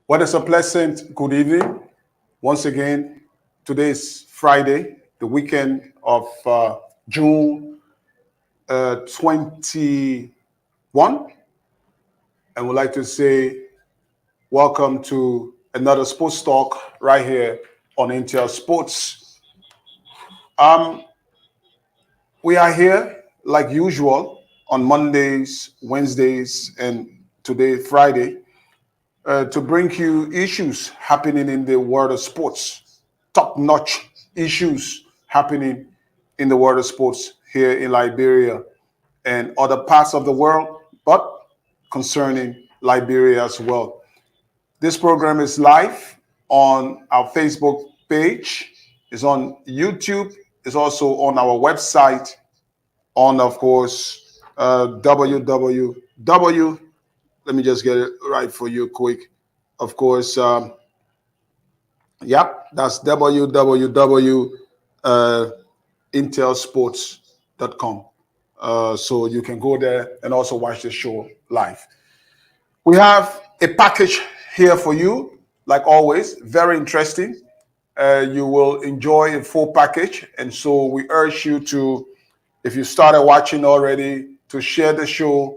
What is a pleasant good evening. Once again, today is Friday, the weekend of June 21. And we'd like to say welcome to another sports talk right here on Intel Sports. Um, we are here like usual on Mondays, Wednesdays, and today, Friday, to bring you issues happening in the world of sports, top-notch issues happening in the world of sports here in Liberia and other parts of the world, but concerning Liberia as well. This program is live on our Facebook page, it's on YouTube, it's also on our website, on, of course, www. Let me just get it right for you quick. Of course, that's www.intelsports.com. So you can go there and also watch the show live. We have a package here for you, like always, very interesting. You will enjoy a full package. And so we urge you to, if you started watching already, to share the show.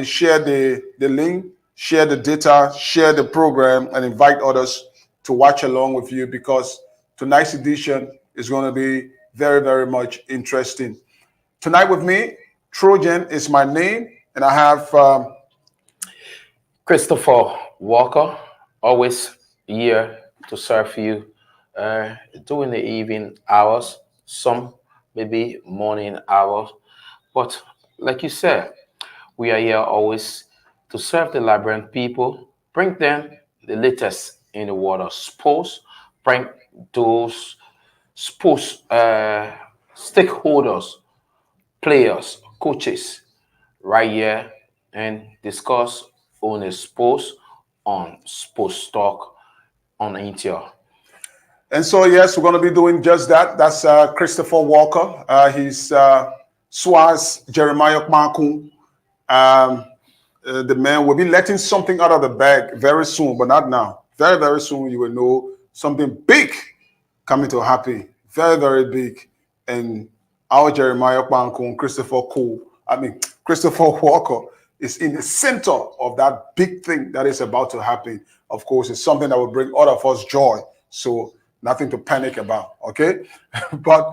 Share the link, share the data, share the program, and invite others to watch along with you because tonight's edition is going to be very, very much interesting. Tonight with me, Trojan is my name, and I have Christopher Walker, always here to serve you during the evening hours, some maybe morning hours. But like you said, we are here always to serve the Liberian people, bring them the latest in the world of sports, bring those sports stakeholders, players, coaches right here and discuss on the sports on Sports Talk on Intel. And so, yes, we're going to be doing just that. That's Christopher Walker. He's Swaz Jeremiah Kmakun. The man will be letting something out of the bag very soon, but not now. Very, very soon you will know something big coming to happen. Very, very big. And our Jeremiah Kmakun, Christopher Walker is in the center of that big thing that is about to happen. Of course, it's something that will bring all of us joy. So nothing to panic about, okay? But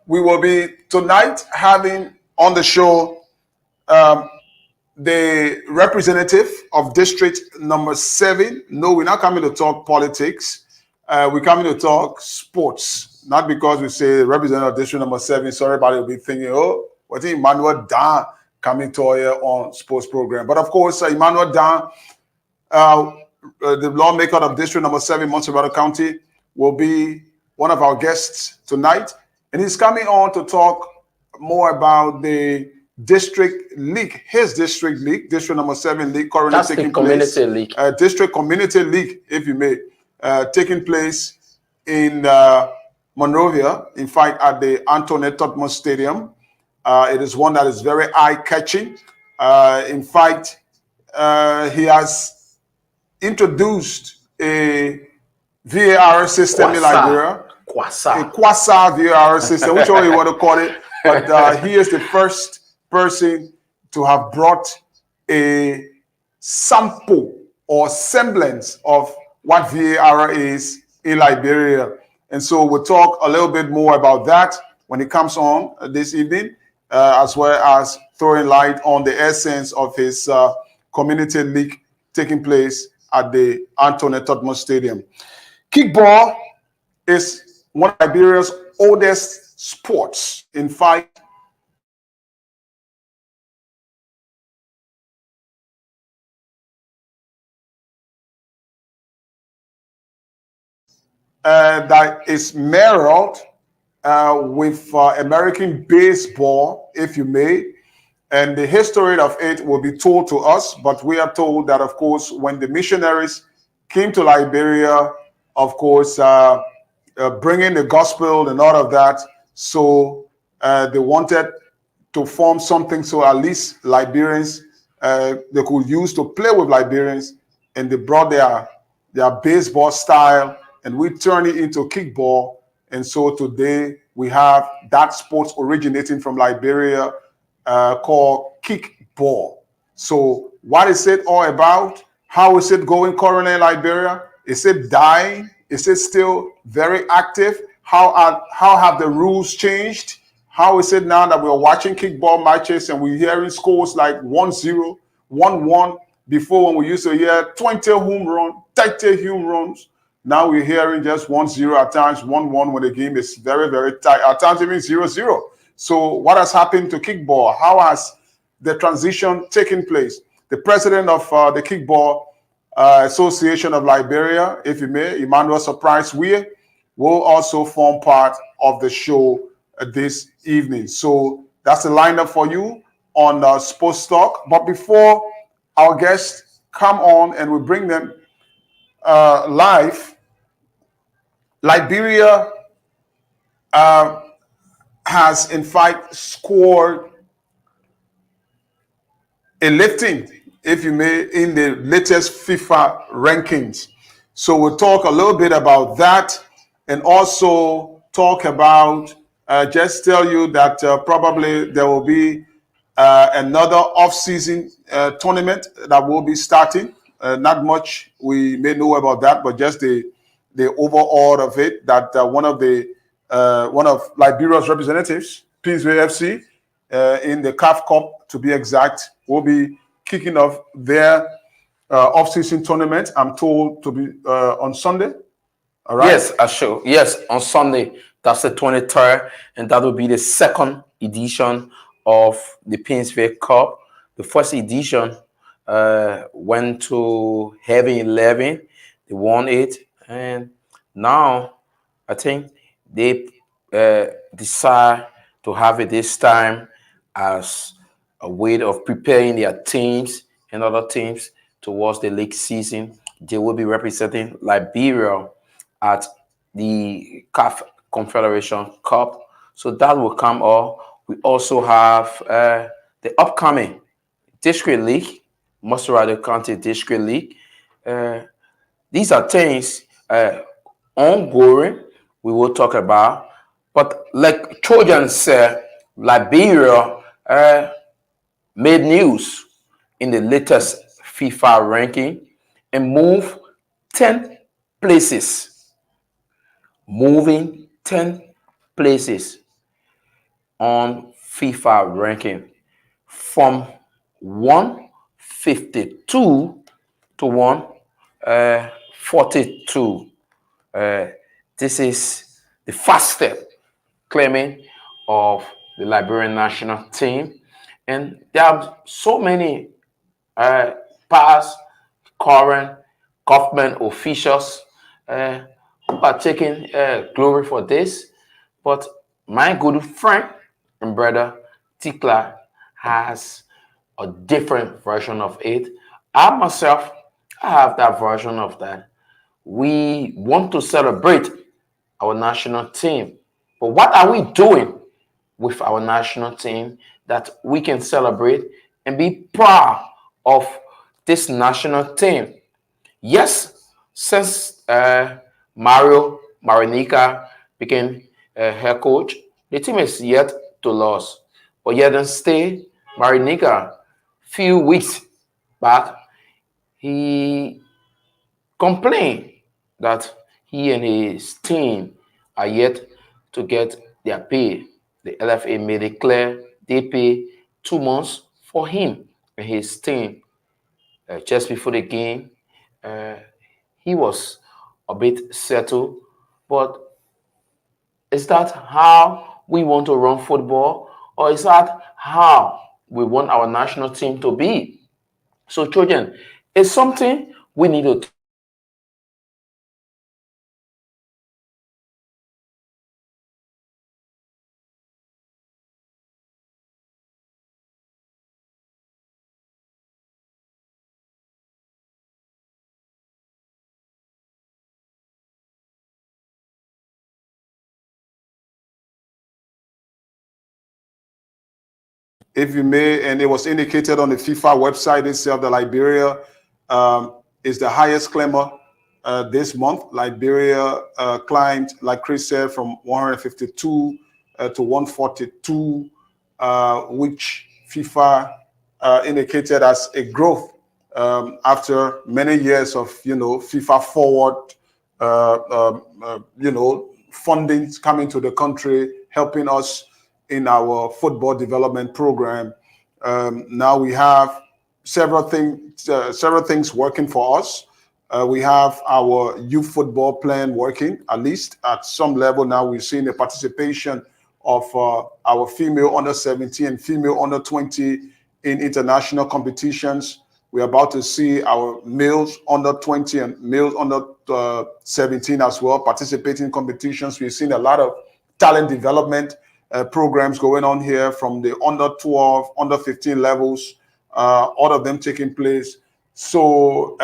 we will be tonight having on the show the representative of district number 7. No, we're not coming to talk politics. We're coming to talk sports. Not because we say representative of district number 7. So everybody will be thinking, oh, what's Emmanuel Dan coming to here on sports program? But of course, Emmanuel Dan, the lawmaker of district number 7, Montserrat County, will be one of our guests tonight. And he's coming on to talk more about the district league, his district league, district number 7 league, currently That's taking the community place. league. District community league, if you may, taking place in Monrovia, in fact, at the Antoinette Tottenham Stadium. It is one that is very eye-catching. In fact, he has introduced a VAR system in Liberia, a Quasar VAR system, whichever you want to call it. But he is the first person to have brought a sample or semblance of what VAR is in Liberia. And so we'll talk a little bit more about that when it comes on this evening, as well as throwing light on the essence of his community league taking place at the Antoinette Tottenham Stadium. Kickball is one of Liberia's oldest sports. In fact, that is mirrored with American baseball, if you may. And the history of it will be told to us, but we are told that, of course, when the missionaries came to Liberia, of course, bringing the gospel and all of that, so they wanted to form something so at least Liberians, they could use to play with Liberians and they brought their baseball style, and we turned it into kickball. And so today we have that sport originating from Liberia, called kickball. So what is it all about? How is it going currently in Liberia? Is it dying? Is it still very active? How have the rules changed? How is it now that we're watching kickball matches and we're hearing scores like 1-0, 1-1? Before, when we used to hear 20 home run, 30 home runs, now we're hearing just 1-0, at times 1-1 when the game is very, very tight, at times even 0-0. So what has happened to kickball? How has the transition taken place? The president of the Kickball Association of Liberia, if you may, Emmanuel Surprise Weir, will also form part of the show this evening. So that's the lineup for you on Sports Talk. But before our guests come on and we bring them live, Liberia has in fact scored a lifting, if you may, in the latest FIFA rankings. So we'll talk a little bit about that, and also talk about, just tell you that probably there will be another off-season tournament that will be starting. Not much we may know about that, but just the overall of it, that one of Liberia's representatives, Peaceville FC, in the CAF Cup to be exact, will be kicking off their off-season tournament. I'm told to be on Sunday. All right. Yes, I sure. Yes, on Sunday, that's the 23rd, and that will be the second edition of the Peaceville Cup. The first edition went to Heaven 11. They won it, and now I think they decide to have it this time as a way of preparing their teams and other teams towards the league season. They will be representing Liberia at the CAF Confederation Cup. So that will come up. We also have the upcoming District League, Mustarado County District League. These are things ongoing we will talk about. But like Trojan said, Liberia made news in the latest FIFA ranking and moved 10 places. Moving 10 places on FIFA ranking from 152 to 142. This is the first step claiming of the Liberian national team. And there are so many past, current government officials who are taking glory for this. But my good friend and brother Tikla has a different version of it. I myself, I have that version of that. We want to celebrate our national team. But what are we doing with our national team that we can celebrate and be proud of this national team? Yes, since Mario Marinica became head coach, the team is yet to lose. But yet and stay, Marinica, few weeks back, he complained that he and his team are yet to get their pay. The LFA made it clear they pay 2 months for him and his team. Just before the game, he was a bit settled. But is that how we want to run football? Or is that how we want our national team to be? So, Trojan, it's something we need to If you may, and it was indicated on the FIFA website itself that Liberia is the highest climber this month. Liberia climbed, like Chris said, from 152 to 142, which FIFA indicated as a growth after many years of, FIFA forward, funding coming to the country, helping us in our football development program. Now we have several things working for us. We have our youth football plan working, at least at some level. Now we've seen the participation of our female under 17 and female under 20 in international competitions. We're about to see our males under 20 and males under 17 as well participating in competitions. We've seen a lot of talent development programs going on here from the under 12, under 15 levels, all of them taking place. So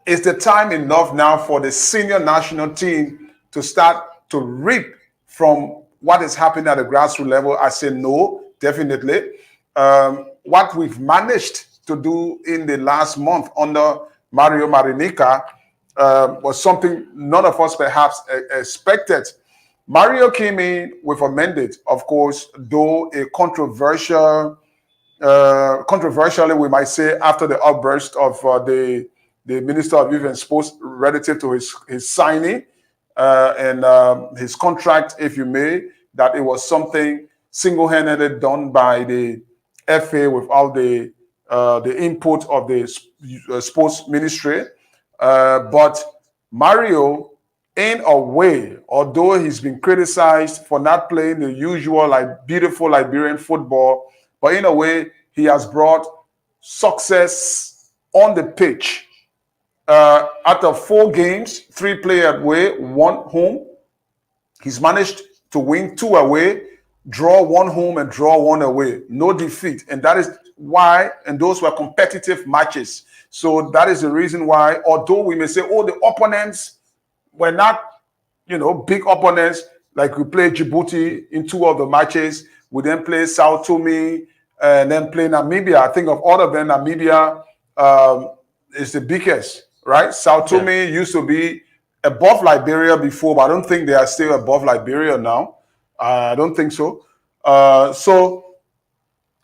is the time enough now for the senior national team to start to reap from what is happening at the grassroots level? I say no, definitely. What we've managed to do in the last month under Mario Marinica was something none of us perhaps expected. Mario came in with a mandate, of course, though a controversially, we might say, after the outburst of the Minister of Youth and Sports relative to his signing and his contract, if you may, that it was something single-handedly done by the FA without the input of the sports ministry. But Mario, in a way, although he's been criticized for not playing the usual beautiful Liberian football, but in a way, he has brought success on the pitch. Out of 4 games, 3 play away, 1 home. He's managed to win 2 away, draw 1 home, and draw 1 away. No defeat. And that is why, and those were competitive matches. So that is the reason why, although we may say, oh, the opponents were not, big opponents, like we played Djibouti in 2 of the matches. We then play Sao Tome and then play Namibia. I think of all of them, Namibia is the biggest, right? Sao Tome used to be above Liberia before, but I don't think they are still above Liberia now. I don't think so. So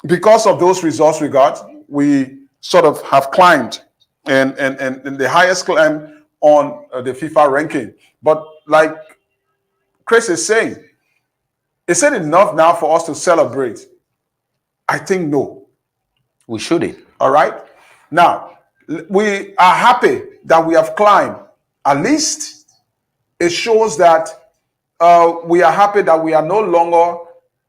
because of those results we got, we sort of have climbed and the highest climb on the FIFA ranking. But like Chris is saying, is it enough now for us to celebrate? I think no. We shouldn't. All right. Now, we are happy that we have climbed. At least it shows that we are happy that we are no longer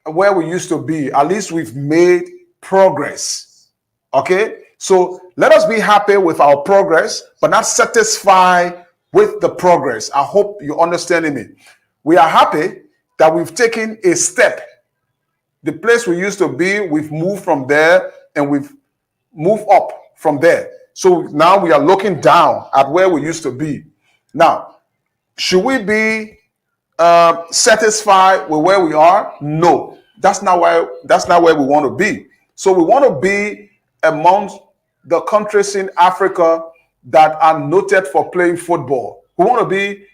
where we used to be. At least we've made progress. Okay. So let us be happy with our progress, but not satisfied with the progress. I hope you're understanding me. We are happy that we've taken a step. The place we used to be, we've moved from there and we've moved up from there. So now we are looking down at where we used to be. Now, should we be satisfied with where we are? No, that's not where we want to be. So we want to be amongst the countries in Africa that are noted for playing football. We want to be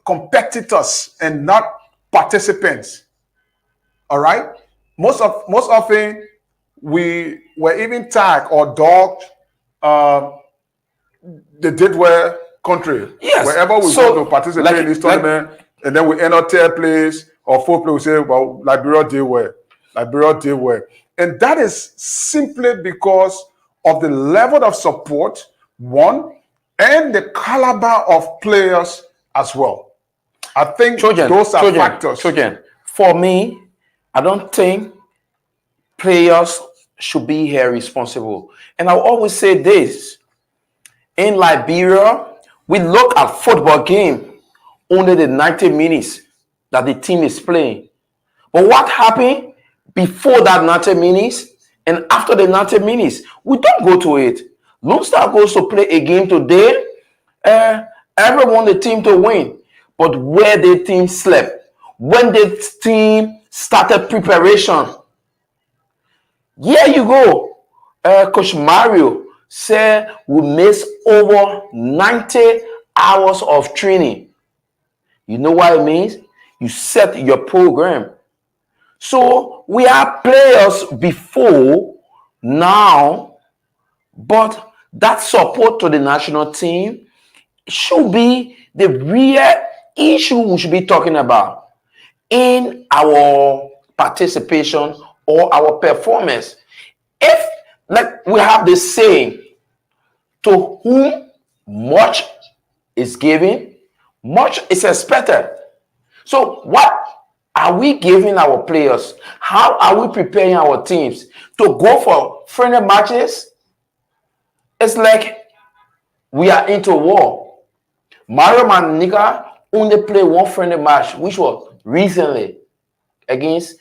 competitors and not participants. All right. Most often we were even tagged or dogged the Didware country. Yes. Wherever we go to participate in this tournament, and then we enter 3rd place or 4th place, we say, well, Liberia did well. Liberia did well. And that is simply because of the level of support, one, and the caliber of players as well. I think those are factors. For me, I don't think players should be here responsible. And I always say this. In Liberia, we look at football game only the 90 minutes that the team is playing. But what happened before that 90 minutes and after the 90 minutes? We don't go to it. Lone Star goes to play a game today. Everyone want the team to win. But where the team slept, when the team started preparation, here you go. Coach Mario said we miss over 90 hours of training. You know what it means? You set your program. So we have players before now, but that support to the national team should be the real issue we should be talking about in our participation or our performance. If, like we have this saying, to whom much is given, much is expected. So what are we giving our players? How are we preparing our teams to go for friendly matches? It's like we are into war. Mario Manika only played one friendly match, which was recently against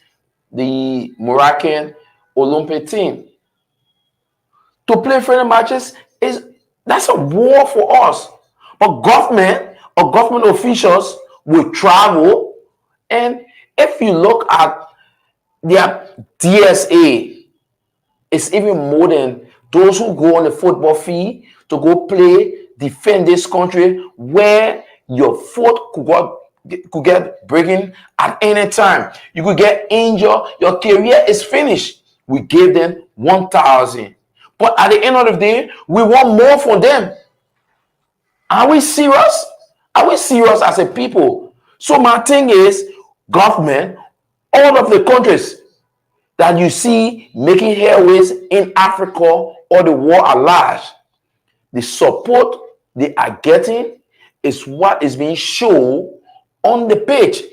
the Moroccan Olympic team. To play friendly matches that's a war for us. But government or government officials will travel, and if you look at their DSA, it's even more than those who go on the football field to go play, defend this country, where your foot could get breaking at any time. You could get injured. Your career is finished. We gave them 1,000. But at the end of the day, we want more from them. Are we serious? Are we serious as a people? So my thing is, government, all of the countries that you see making headways in Africa or the world at large, the support they are getting is what is being shown on the page.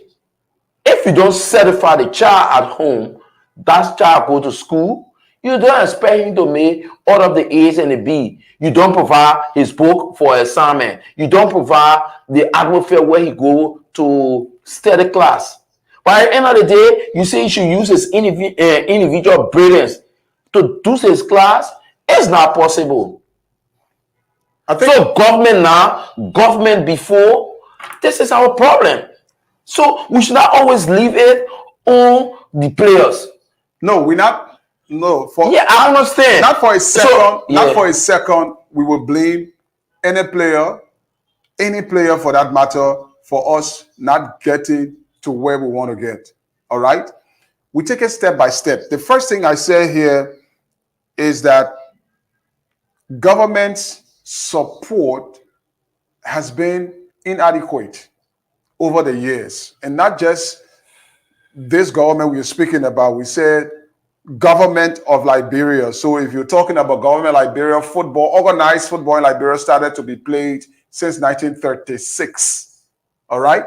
If you don't certify the child at home, that child go to school, you don't expect him to make all of the A's and the B. You don't provide his book for assignment. You don't provide the atmosphere where he go to study class. But at the end of the day, you say he should use his individual brilliance to do his class. It's not possible. I think So government now, government before, this is our problem. So we should not always leave it on the players. no, we're not. No, for Yeah, I understand. not for a second. So, Not yeah. for a second. We will blame any player for that matter, for us not getting to where we want to get. All right. We take it step by step. The first thing I say here is that government's support has been inadequate over the years, and not just this government we're speaking about. We said government of Liberia. So if you're talking about government Liberia, football, organized football in Liberia started to be played since 1936. All right.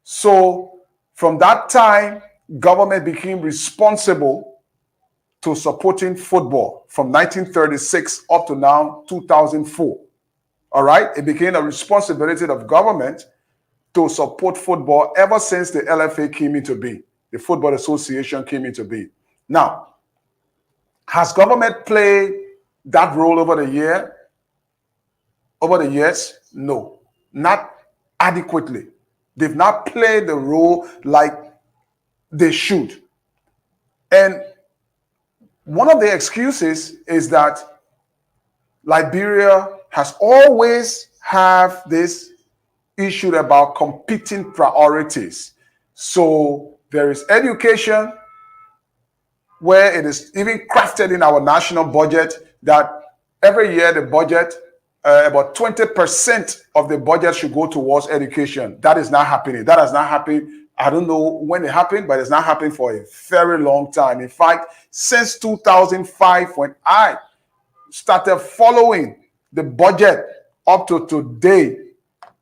So from that time, government became responsible to supporting football from 1936 up to now 2004. All right. It became a responsibility of government to support football ever since the LFA came into being, the Football Association came into being. Now, has government played that role over the years? No, not adequately. They've not played the role like they should. And one of the excuses is that Liberia has always have this issue about competing priorities. So there is education, where it is even crafted in our national budget that every year the budget, about 20% of the budget should go towards education. That is not happening. That has not happened. I don't know when it happened, but it's not happened for a very long time. In fact, since 2005, when I started following the budget up to today,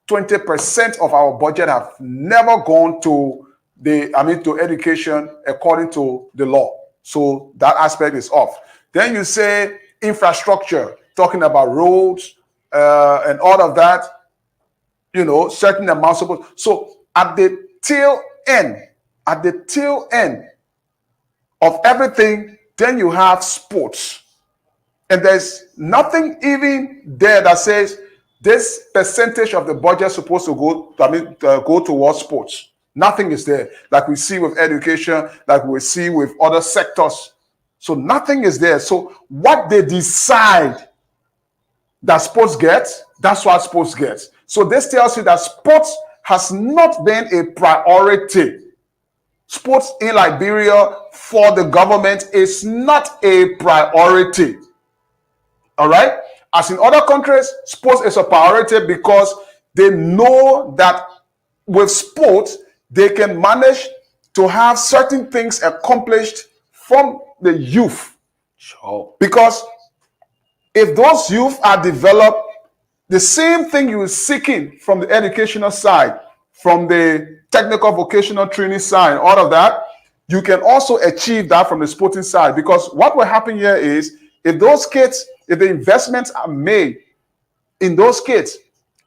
20% of our budget have never gone to to education according to the law. So that aspect is off. Then you say infrastructure, talking about roads and all of that, certain amounts of. So at the tail end of everything, then you have sports. And there's nothing even there that says this percentage of the budget is supposed to go towards sports. Nothing is there, like we see with education, like we see with other sectors. So nothing is there. So what they decide that sports gets, that's what sports gets. So this tells you that sports has not been a priority. Sports in Liberia for the government is not a priority. All right? As in other countries, sports is a priority because they know that with sports, they can manage to have certain things accomplished from the youth. Sure. Because if those youth are developed, the same thing you are seeking from the educational side, from the technical vocational training side, all of that, you can also achieve that from the sporting side. Because what will happen here is, if those kids, if the investments are made in those kids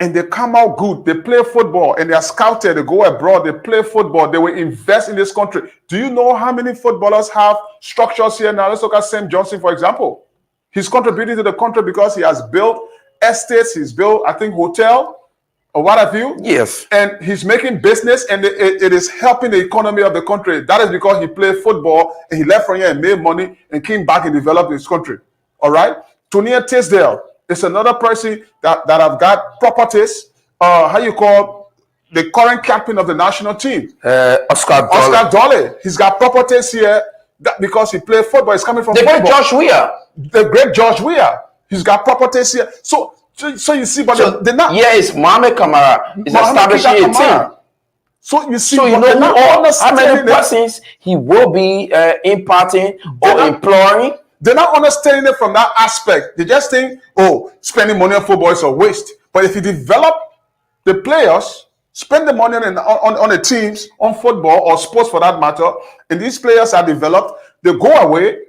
and they come out good, they play football and they are scouted, they go abroad, they play football, they will invest in this country. Do you know how many footballers have structures here now? Let's look at Sam Johnson, for example. He's contributing to the country because he has built estates, he's built, I think, hotel or what have you. Yes. And he's making business, and it is helping the economy of the country. That is because he played football and he left from here and made money and came back and developed his country. All right. Tonia Tisdale is another person that have got properties. How you call the current captain of the national team? Oscar Dolly. He's got properties here because he played football. He's coming from the football. great Josh Weah. The great George Weah. He's got properties here. So you see, but they're not. Yeah, it's Mohamed Kamara. He's establishing a team. So you see, So you but know how many it. persons he will be imparting or employing. They're not understanding it from that aspect. They just think, oh, spending money on football is a waste. But if you develop the players, spend the money on the teams, on football or sports for that matter, and these players are developed, they go away,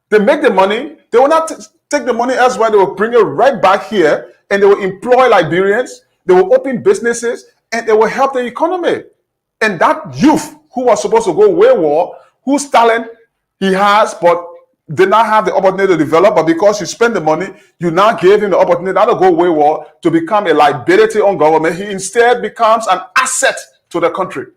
they make the money, they will not take the money elsewhere, they will bring it right back here, and they will employ Liberians, they will open businesses, and they will help the economy. And that youth who was supposed to go wayward, whose talent he has, but did not have the opportunity to develop, but because you spend the money, you now gave him the opportunity not to go wayward, to become a liability on government. He instead becomes an asset to the country.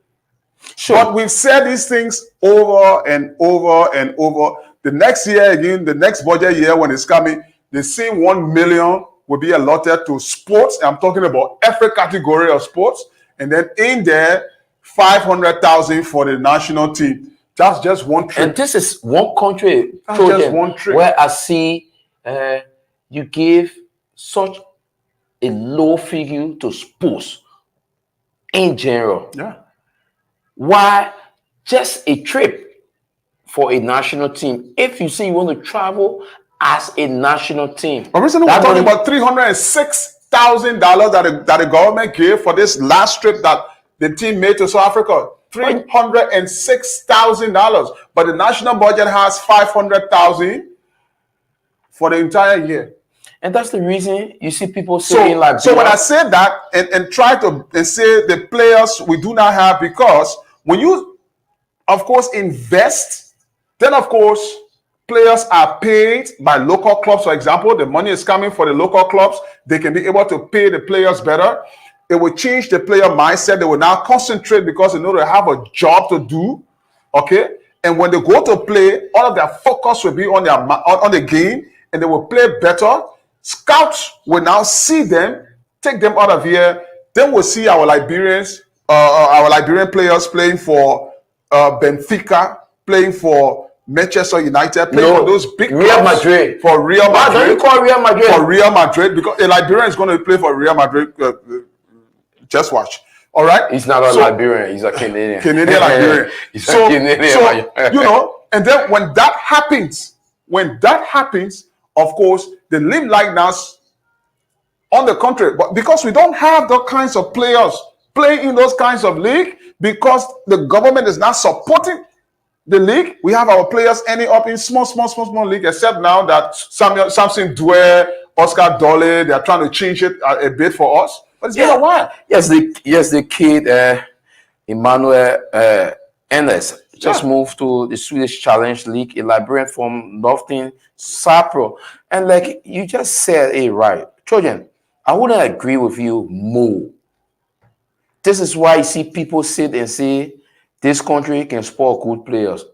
Sure. But we've said these things over and over and over. The next year again, the next budget year when it's coming, the same 1 million will be allotted to sports. I'm talking about every category of sports. And then in there, 500,000 for the national team. That's just one trip. And this is one country, just one trip, where I see you give such a low figure to sports in general. Yeah. Why just a trip for a national team? If you say you want to travel as a national team. But recently we're talking about $306,000 that the government gave for this last trip that the team made to South Africa. $306,000, but the national budget has 500,000 for the entire year. And that's the reason you see people saying like. So when I say that and try to say the players we do not have, because when you, of course, invest, then of course players are paid by local clubs. For example, the money is coming for the local clubs. They can be able to pay the players better. It will change the player mindset. They will now concentrate because they know they have a job to do. Okay, and when they go to play, all of their focus will be on the game, and they will play better. Scouts will now see them, take them out of here. Then we'll see our Liberian players playing for Benfica, playing for Manchester United, playing for those big Real clubs, Madrid. For Real Madrid. Why don't you call Real Madrid? For Real Madrid, because a Liberian is going to play for Real Madrid. Just watch. All right. He's not a Liberian. He's a Canadian. Canadian Liberian. He's a Canadian. So you know, and then when that happens, of course, the limelight now on the country, but because we don't have those kinds of players playing in those kinds of league, because the government is not supporting the league, we have our players ending up in small league. Except now that Samson Dwyer, Oscar Dolly, they are trying to change it a bit for us. But it's been a while. Yes, the kid Emmanuel Ennis just moved to the Swedish Challenge League, a Liberian from Northern Sapro. And like you just said it right, Trojan, I wouldn't agree with you more. This is why you see people sit and say this country can sport good players.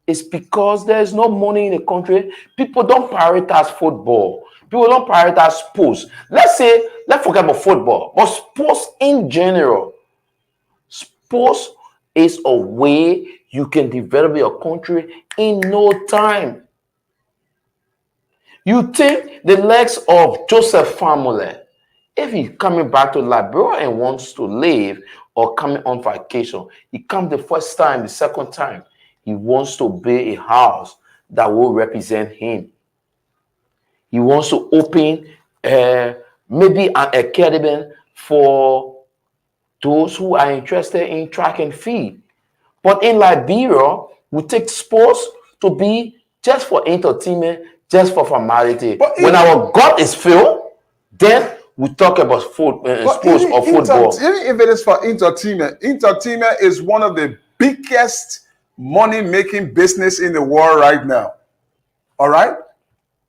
It's because there's no money in the country. People don't prioritize football. People don't prioritize sports. Let's forget about football, but sports in general. Sports is a way you can develop your country in no time. You take the legs of Joseph Famule. If he's coming back to Liberia and wants to live or coming on vacation, he comes the first time, the second time, he wants to build a house that will represent him. He wants to open maybe an academy for those who are interested in track and field. But in Liberia, we take sports to be just for entertainment, just for formality. But When even- our God is filled, then we talk about sports or football. Even if it is for entertainment, entertainment is one of the biggest money-making business in the world right now. All right?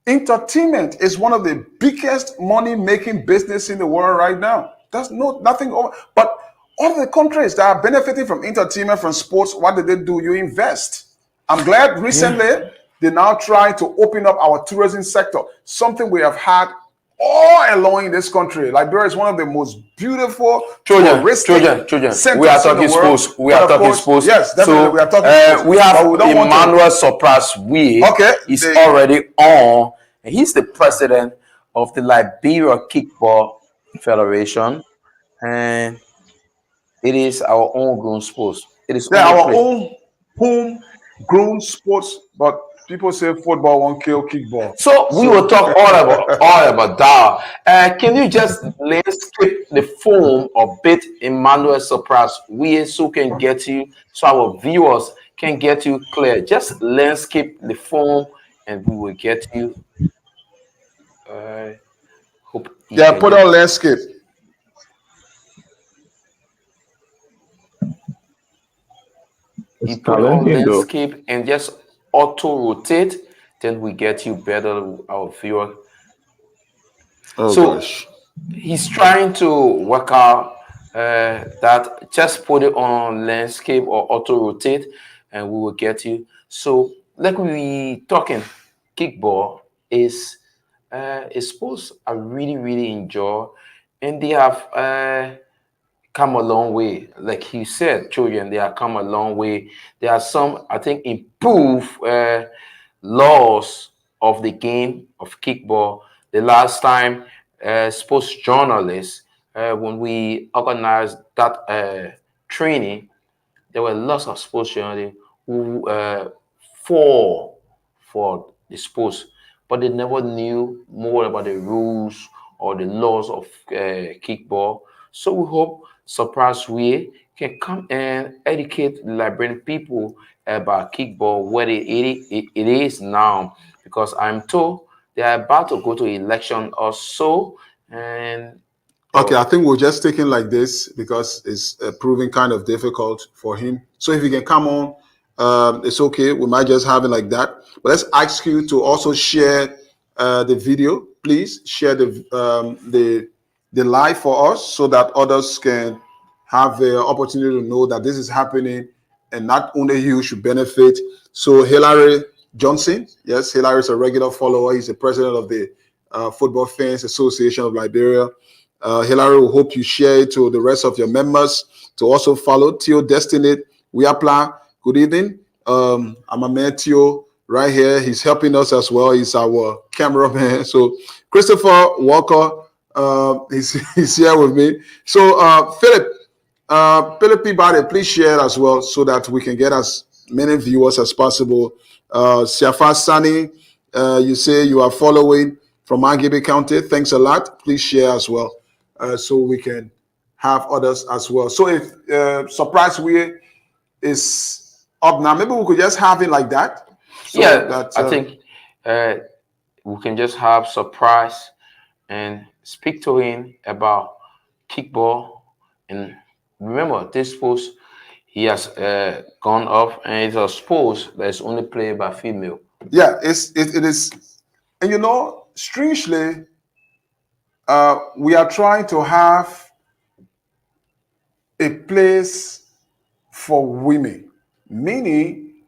Entertainment is one of the biggest money-making business in the world right now. There's nothing over. But all the countries that are benefiting from entertainment, from sports, what did they do? You invest. I'm glad recently they now try to open up our tourism sector, something we have had all along in this country. Liberia is one of the most beautiful Children. centers We are in talking the world. sports. We But are of talking course, sports. Yes, definitely, So we are talking sports. we have But we don't want to- Emmanuel Sopras Wie. Okay, He's the- already on. And he's the president of the Liberia Kickball Federation, and it is our own grown sports. It is They're only our play. own homegrown sports, but people say football won't kill kickball. So we will talk all about that. Can you just landscape the form of bit Emmanuel Sopras we so can get you, so our viewers can get you clear. Just landscape the form, and we will get you. Hope you Yeah, can put get- on landscape. you put it on landscape and just auto rotate, then we get you better, our viewer. Oh So- gosh. He's trying to work out that just put it on landscape or auto rotate and we will get you. So like we talking kickball is sports I really enjoy, and they have come a long way. Like you said, children, they have come a long way. There are some, I think, improved laws of the game of kickball. The last time, sports journalists, when we organized that training, there were lots of sports journalists who fall for the sports, but they never knew more about the rules or the laws of kickball. So we hope Surprise Way can come and educate the Liberian people about kickball, where it is now, because I'm told they are about to go to election or so, and Okay, I think we'll just take it like this because it's proving kind of difficult for him. So if he can come on, it's okay. We might just have it like that. But let's ask you to also share the video. Please share the live for us so that others can have the opportunity to know that this is happening, and not only you should benefit. So Hilary Johnson, yes, Hilary is a regular follower. He's the president of the Football Fans Association of Liberia. Hilary, we hope you share it to the rest of your members to also follow. Theo Destiny, we apply. Good evening. I'm a man, Theo, right here. He's helping us as well. He's our cameraman. So Christopher Walker, he's here with me. So Philip Peabody, please share as well so that we can get as many viewers as possible. Siafa Sani, you say you are following from Mangibe County. Thanks a lot. Please share as well. So we can have others as well. So if Surprise Way is up now, maybe we could just have it like that. So I think we can just have Surprise and speak to him about kickball. And remember, this sport he has gone up, and it's a sport that's only played by female. Yeah, it is, and you know, strangely, we are trying to have a place for women, meaning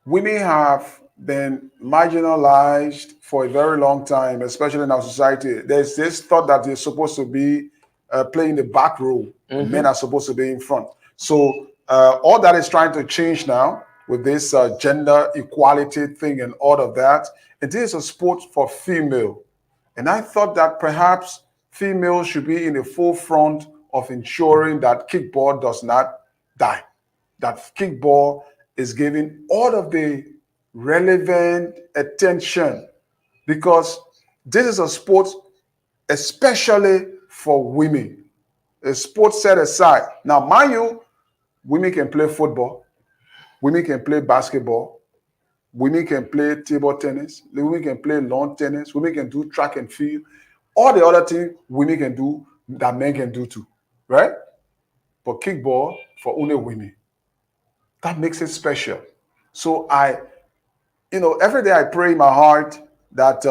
women have been marginalized for a very long time, especially in our society. There's this thought that they're supposed to be playing the back role, and men are supposed to be in front. So all that is trying to change now with this gender equality thing and all of that. It is a sport for female. And I thought that perhaps females should be in the forefront of ensuring that kickball does not die, that kickball is given all of the relevant attention, because this is a sport especially for women, a sport set aside. Now, mind you, women can play football, women can play basketball, women can play table tennis, women can play lawn tennis, women can do track and field, all the other things women can do that men can do too, right? But kickball for only women. That makes it special. So every day I pray in my heart that,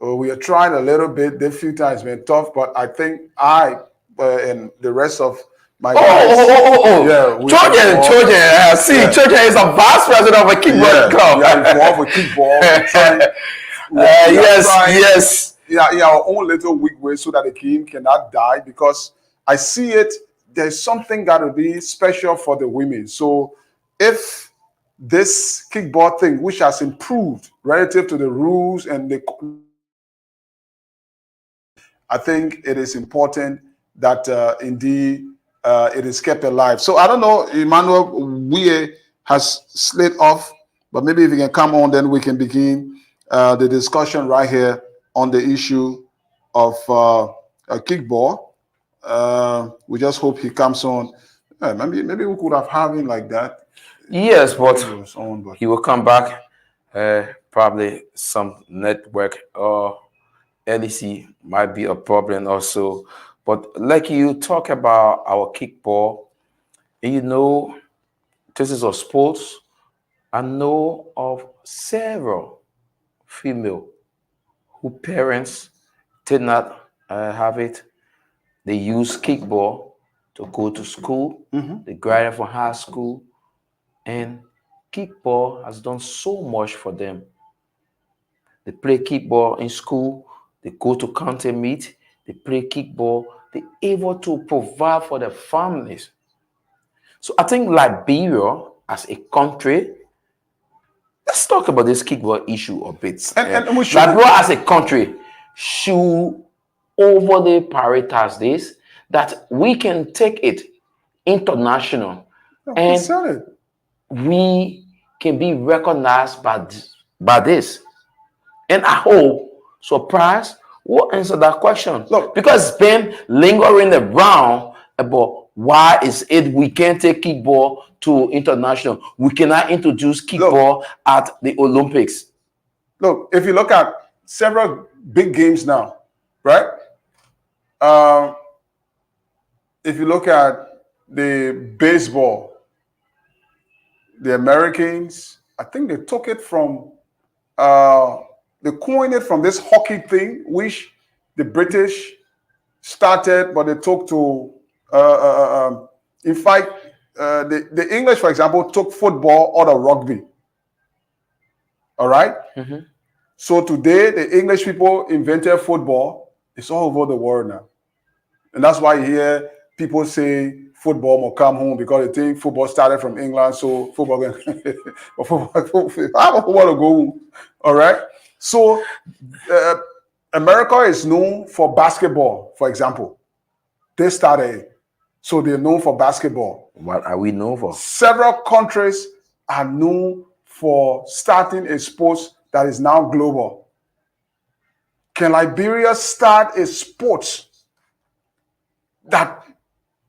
we are trying a little bit. The few times been tough, but I think and the rest of my guys. Yeah, Trojan. See, Yeah. Trojan is a vice president of a kickball club. We are involved with kickball. We're trying, we are trying, yes. our own little weak way so that the game cannot die, because I see it. There's something got to be special for the women. So if this kickball thing, which has improved relative to the rules and I think it is important that indeed it is kept alive. So I don't know, Emmanuel, we has slid off, but maybe if you can come on, then we can begin the discussion right here on the issue of kickball. We just hope he comes on. Maybe we could have had him like that. Yes, but He was on, but he will come back. Probably some network or LEC might be a problem also. But like you talk about our kickball, this is a sport. I know of several female who parents did not have it. They use kickball to go to school. They graduate from high school, and kickball has done so much for them. They play kickball in school. They go to county meet. They play kickball. They're able to provide for their families. So I think Liberia as a country, let's talk about this kickball issue a bit. And we should. Liberia as a country should overly prioritize this, that we can take it international and sell it. we can be recognized by this. And I hope, surprise, we'll answer that question. Look, because it's been lingering around about why is it we can't take kickball to international. We cannot introduce kickball at the Olympics. Look, if you look at several big games now, right? If you look at the baseball, the Americans, I think they took it from, they coined it from this hockey thing, which the British started, but they took to, in fact, the English, for example, took football out of rugby. All right? So today, the English people invented football. It's all over the world now. And that's why you hear people say football will come home, because they think football started from England. So football will go home. All right. So America is known for basketball, for example. They started. So they're known for basketball. What are we known for? Several countries are known for starting a sport that is now global. Can Liberia start a sport that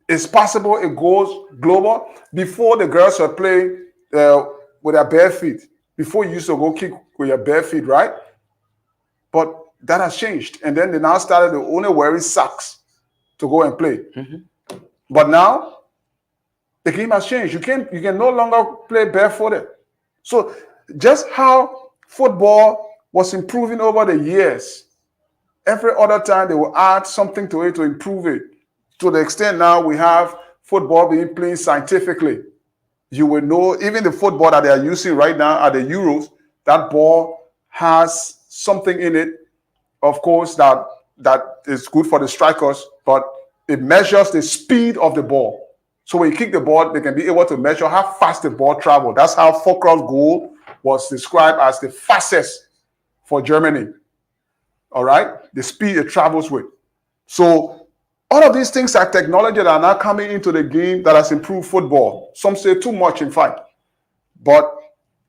is possible it goes global? Before, the girls were playing with their bare feet. Before, you used to go kick with your bare feet, right? But that has changed. And then they now started to only wearing socks to go and play. But now, the game has changed. You can no longer play barefooted. So just how football was improving over the years, every other time they will add something to it to improve it. To the extent now we have football being played scientifically. you will know, even the football that they are using right now at the Euros, that ball has something in it, of course, that is good for the strikers, but it measures the speed of the ball. So when you kick the ball, they can be able to measure how fast the ball travels. That's how Fulcrum's goal was described as the fastest for Germany. All right? The speed it travels with. So all of these things are technology that are now coming into the game that has improved football. Some say too much, in fact. But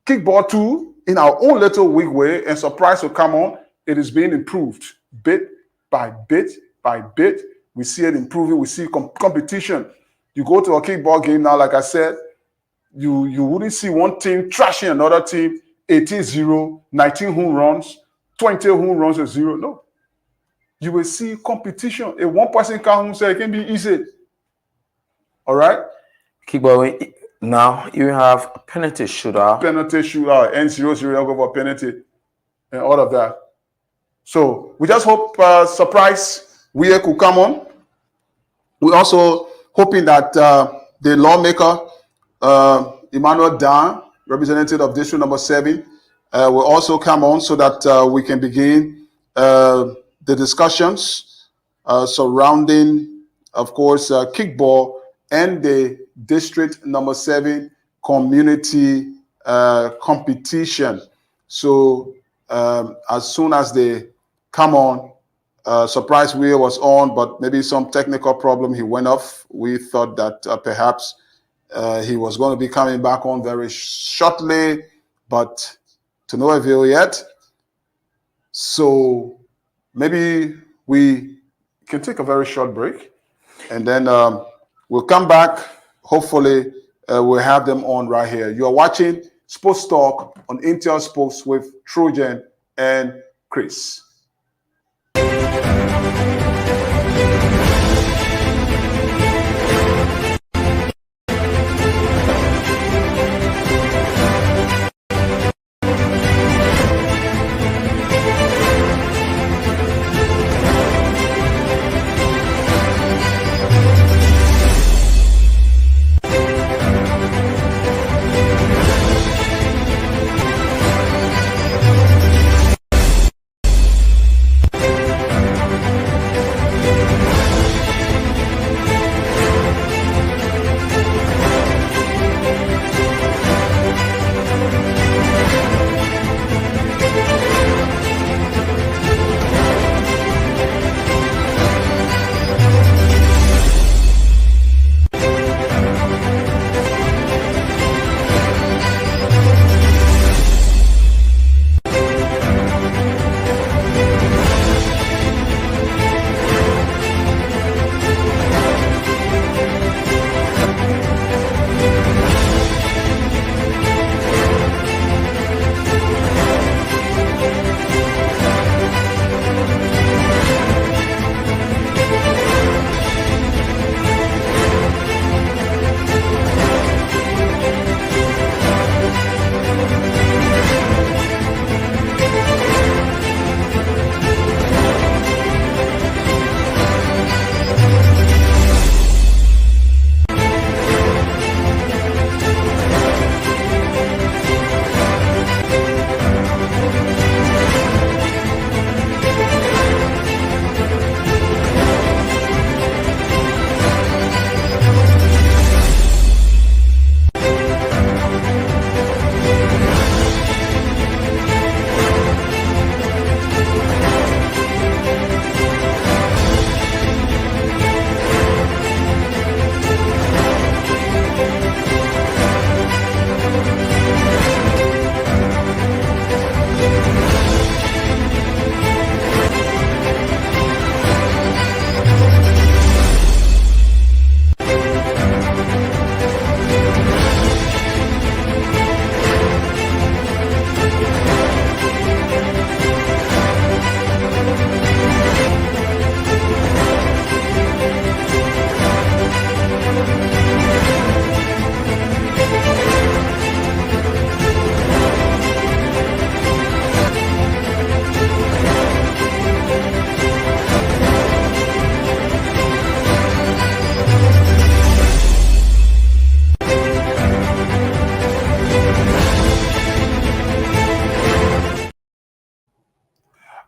kickball too, in our own little weak way, and surprise will come on, it is being improved bit by bit by bit. We see it improving. We see competition. You go to a kickball game now, like I said, you wouldn't see one team trashing another team 18-0, 19 home runs, 20 home runs to 0. No. You will see competition. If one person come home say it can be easy. All right? Kickball, now you have a penalty shootout. Penalty shootout, N0-0, go for penalty, and all of that. So we just hope surprise we could come on. We're also hoping that the lawmaker, Emmanuel Dan, representative of District Number 7, will also come on so that we can begin the discussions surrounding, of course, kickball and the District Number 7 community competition. So as soon as they come on, surprise wheel was on, but maybe some technical problem, he went off. We thought that perhaps he was going to be coming back on very shortly, but to no avail yet. So maybe we can take a very short break, and then we'll come back. Hopefully, we'll have them on right here. You are watching Sports Talk on Intel Sports with Trojan and Chris.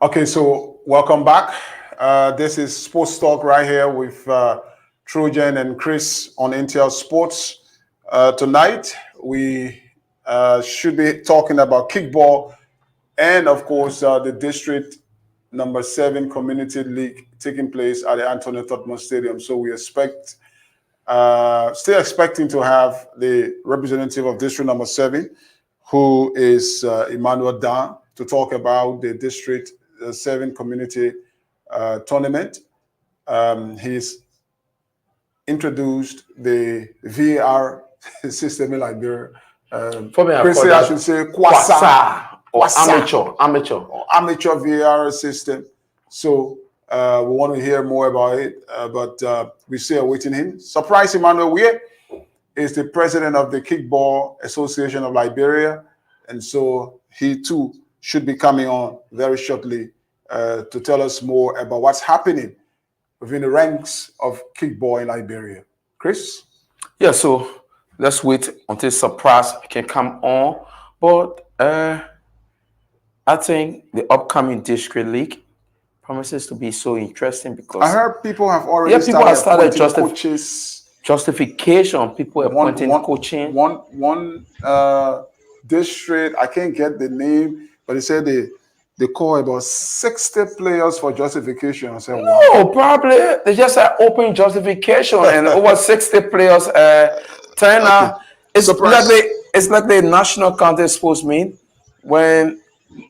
Okay, so welcome back. This is Sports Talk right here with Trojan and Chris on Intel Sports. Tonight, we should be talking about kickball and, of course, the district number 7 community league taking place at the Anthony Tottenham Stadium. So we expect, still expecting to have the representative of district number 7, who is Emmanuel Dan, to talk about the district 7 community tournament. He's introduced the VAR system in Liberia. For me, I should say Kwasa. Or amateur VAR system. So we want to hear more about it, but we still awaiting him. Surprise Emmanuel Weir is the president of the Kickball Association of Liberia, and so he too should be coming on very shortly to tell us more about what's happening within the ranks of kickball in Liberia. Chris? Yeah, so let's wait until Surprise can come on. But I think the upcoming district league promises to be so interesting because I heard people have already started coaches. Justification. People appointing coaching. One district, I can't get the name, but they said they call about 60 players for justification. I said, wow. No, probably they just had open justification and over 60 players turn out. It's like the national county sports meet when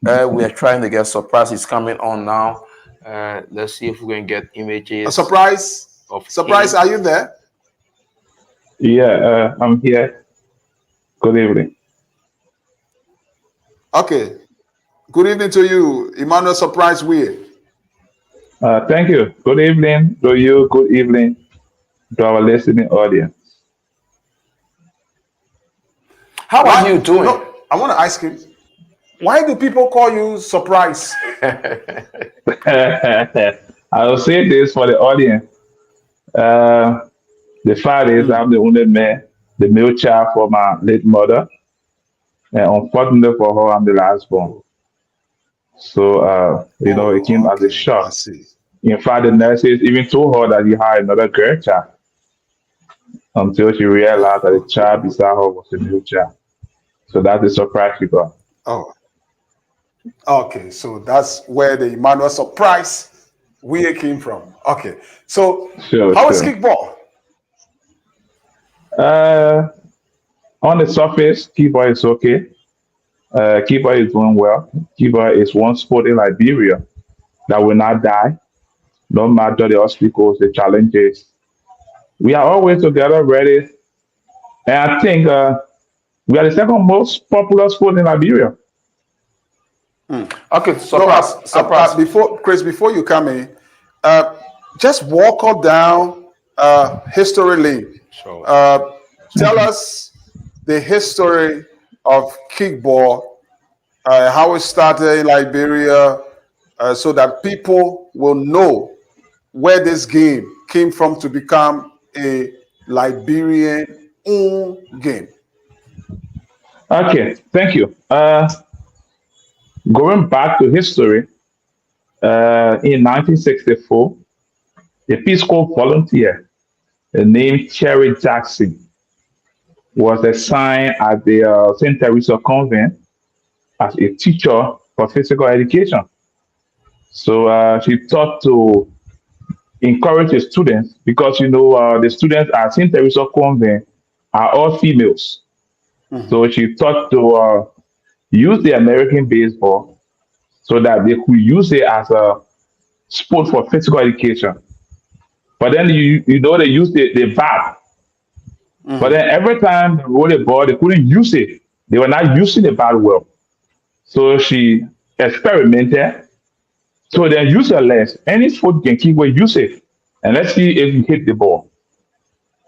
we are trying to get Surprise. Is coming on now. Let's see if we can get images. A Surprise. Surprise, are you there? Yeah, I'm here. Good evening. Okay. Good evening to you, Emmanuel Surprise Weir. Thank you. Good evening to you. Good evening to our listening audience. How are you doing? No, I want to ask him, why do people call you Surprise? I will say this for the audience. The fact is, I'm the only man, the male child for my late mother. And unfortunately for her, I'm the last born. So, it came as a shock. I see. In fact, the nurses even told her that he had another girl child until she realized that the child beside her was a male child. So that's the surprise she got. Oh, okay. So that's where the Emmanuel Surprise Weir came from. Okay. So how is kickball? On the surface, kickball is okay. Kickball is doing well. Kickball is one sport in Liberia that will not die, no matter the obstacles, the challenges. We are always together, ready. And I think we are the second most popular sport in Liberia. Okay, Surprise. Before you come in, just walk us down history lane. Sure. Tell us the history of kickball, how it started in Liberia, so that people will know where this game came from to become a Liberian own game. Okay, thank you. Going back to history, in 1964, a Peace Corps volunteer named Cherry Jackson was assigned at the St. Teresa Convent as a teacher for physical education. So she taught to encourage the students because, the students at St. Teresa Convent are all females. Mm-hmm. So she taught to use the American baseball so that they could use it as a sport for physical education. But then, they use the bat. Mm-hmm. But then every time they roll the ball, they couldn't use it. They were not using the bat well. So she experimented. So then use your legs. Any sport can keep away, use it. And let's see if you hit the ball.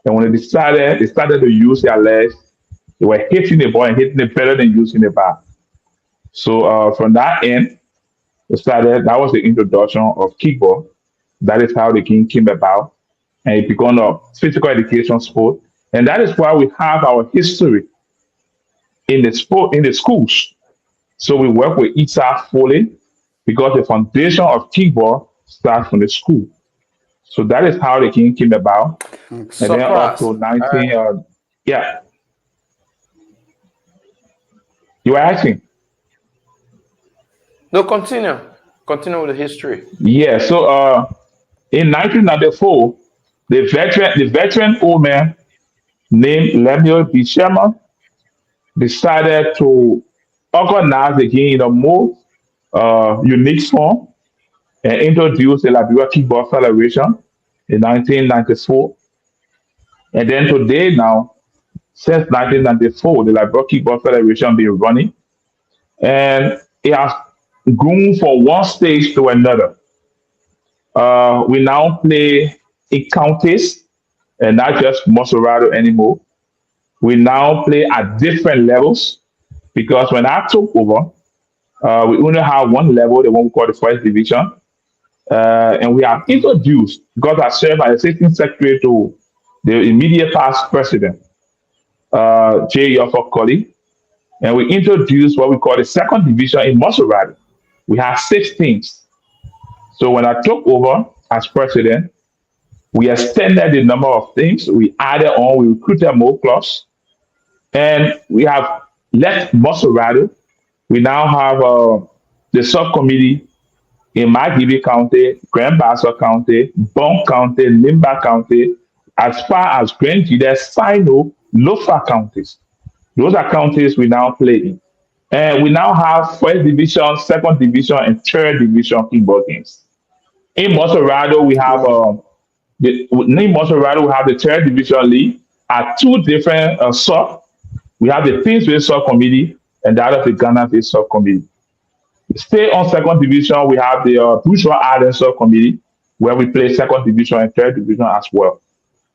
And when they started to use their legs. They were hitting the ball and hitting it better than using the bat. So from that end, that was the introduction of kickball. That is how the game came about. And it became a physical education sport. And that is why we have our history in the sport, in the schools. So we work with Isa Foley because the foundation of kickball starts from the school. So that is how the game came about. And then up Surprise. to 19, yeah, you were asking. No, continue. Continue with the history. Yeah, so in 1994, the veteran old man named Lemuel B. Sherman decided to organize the game in a more unique form and introduced the Liberia Kickball Federation in 1994. And then today now, since 1994, the Liberia Kickball Federation been running, and it has grown from one stage to another. We now play in counties and not just Monserrado anymore. We now play at different levels because when I took over, we only have one level, the one we call the first division. And we have introduced, because I serve as assistant secretary to the immediate past president, J. Yofo Colley, and we introduced what we call the second division in Monserrado. We have 6 teams. So when I took over as president, we extended the number of things. We added on, we recruited more clubs, and we have left Monserrado. We now have the subcommittee in Magibi County, Grand Bassa County, Bon County, Limba County, as far as Grand Jide, Sino, Lofa counties. Those are counties we now play in. And we now have first division, second division, and third division kickball games. In Monserrado, we have the third division league at 2 different sub. We have the Thingsville subcommittee and the other the Ghana Bay subcommittee. Stay on second division, we have the Bourgeois Island subcommittee where we play second division and third division as well.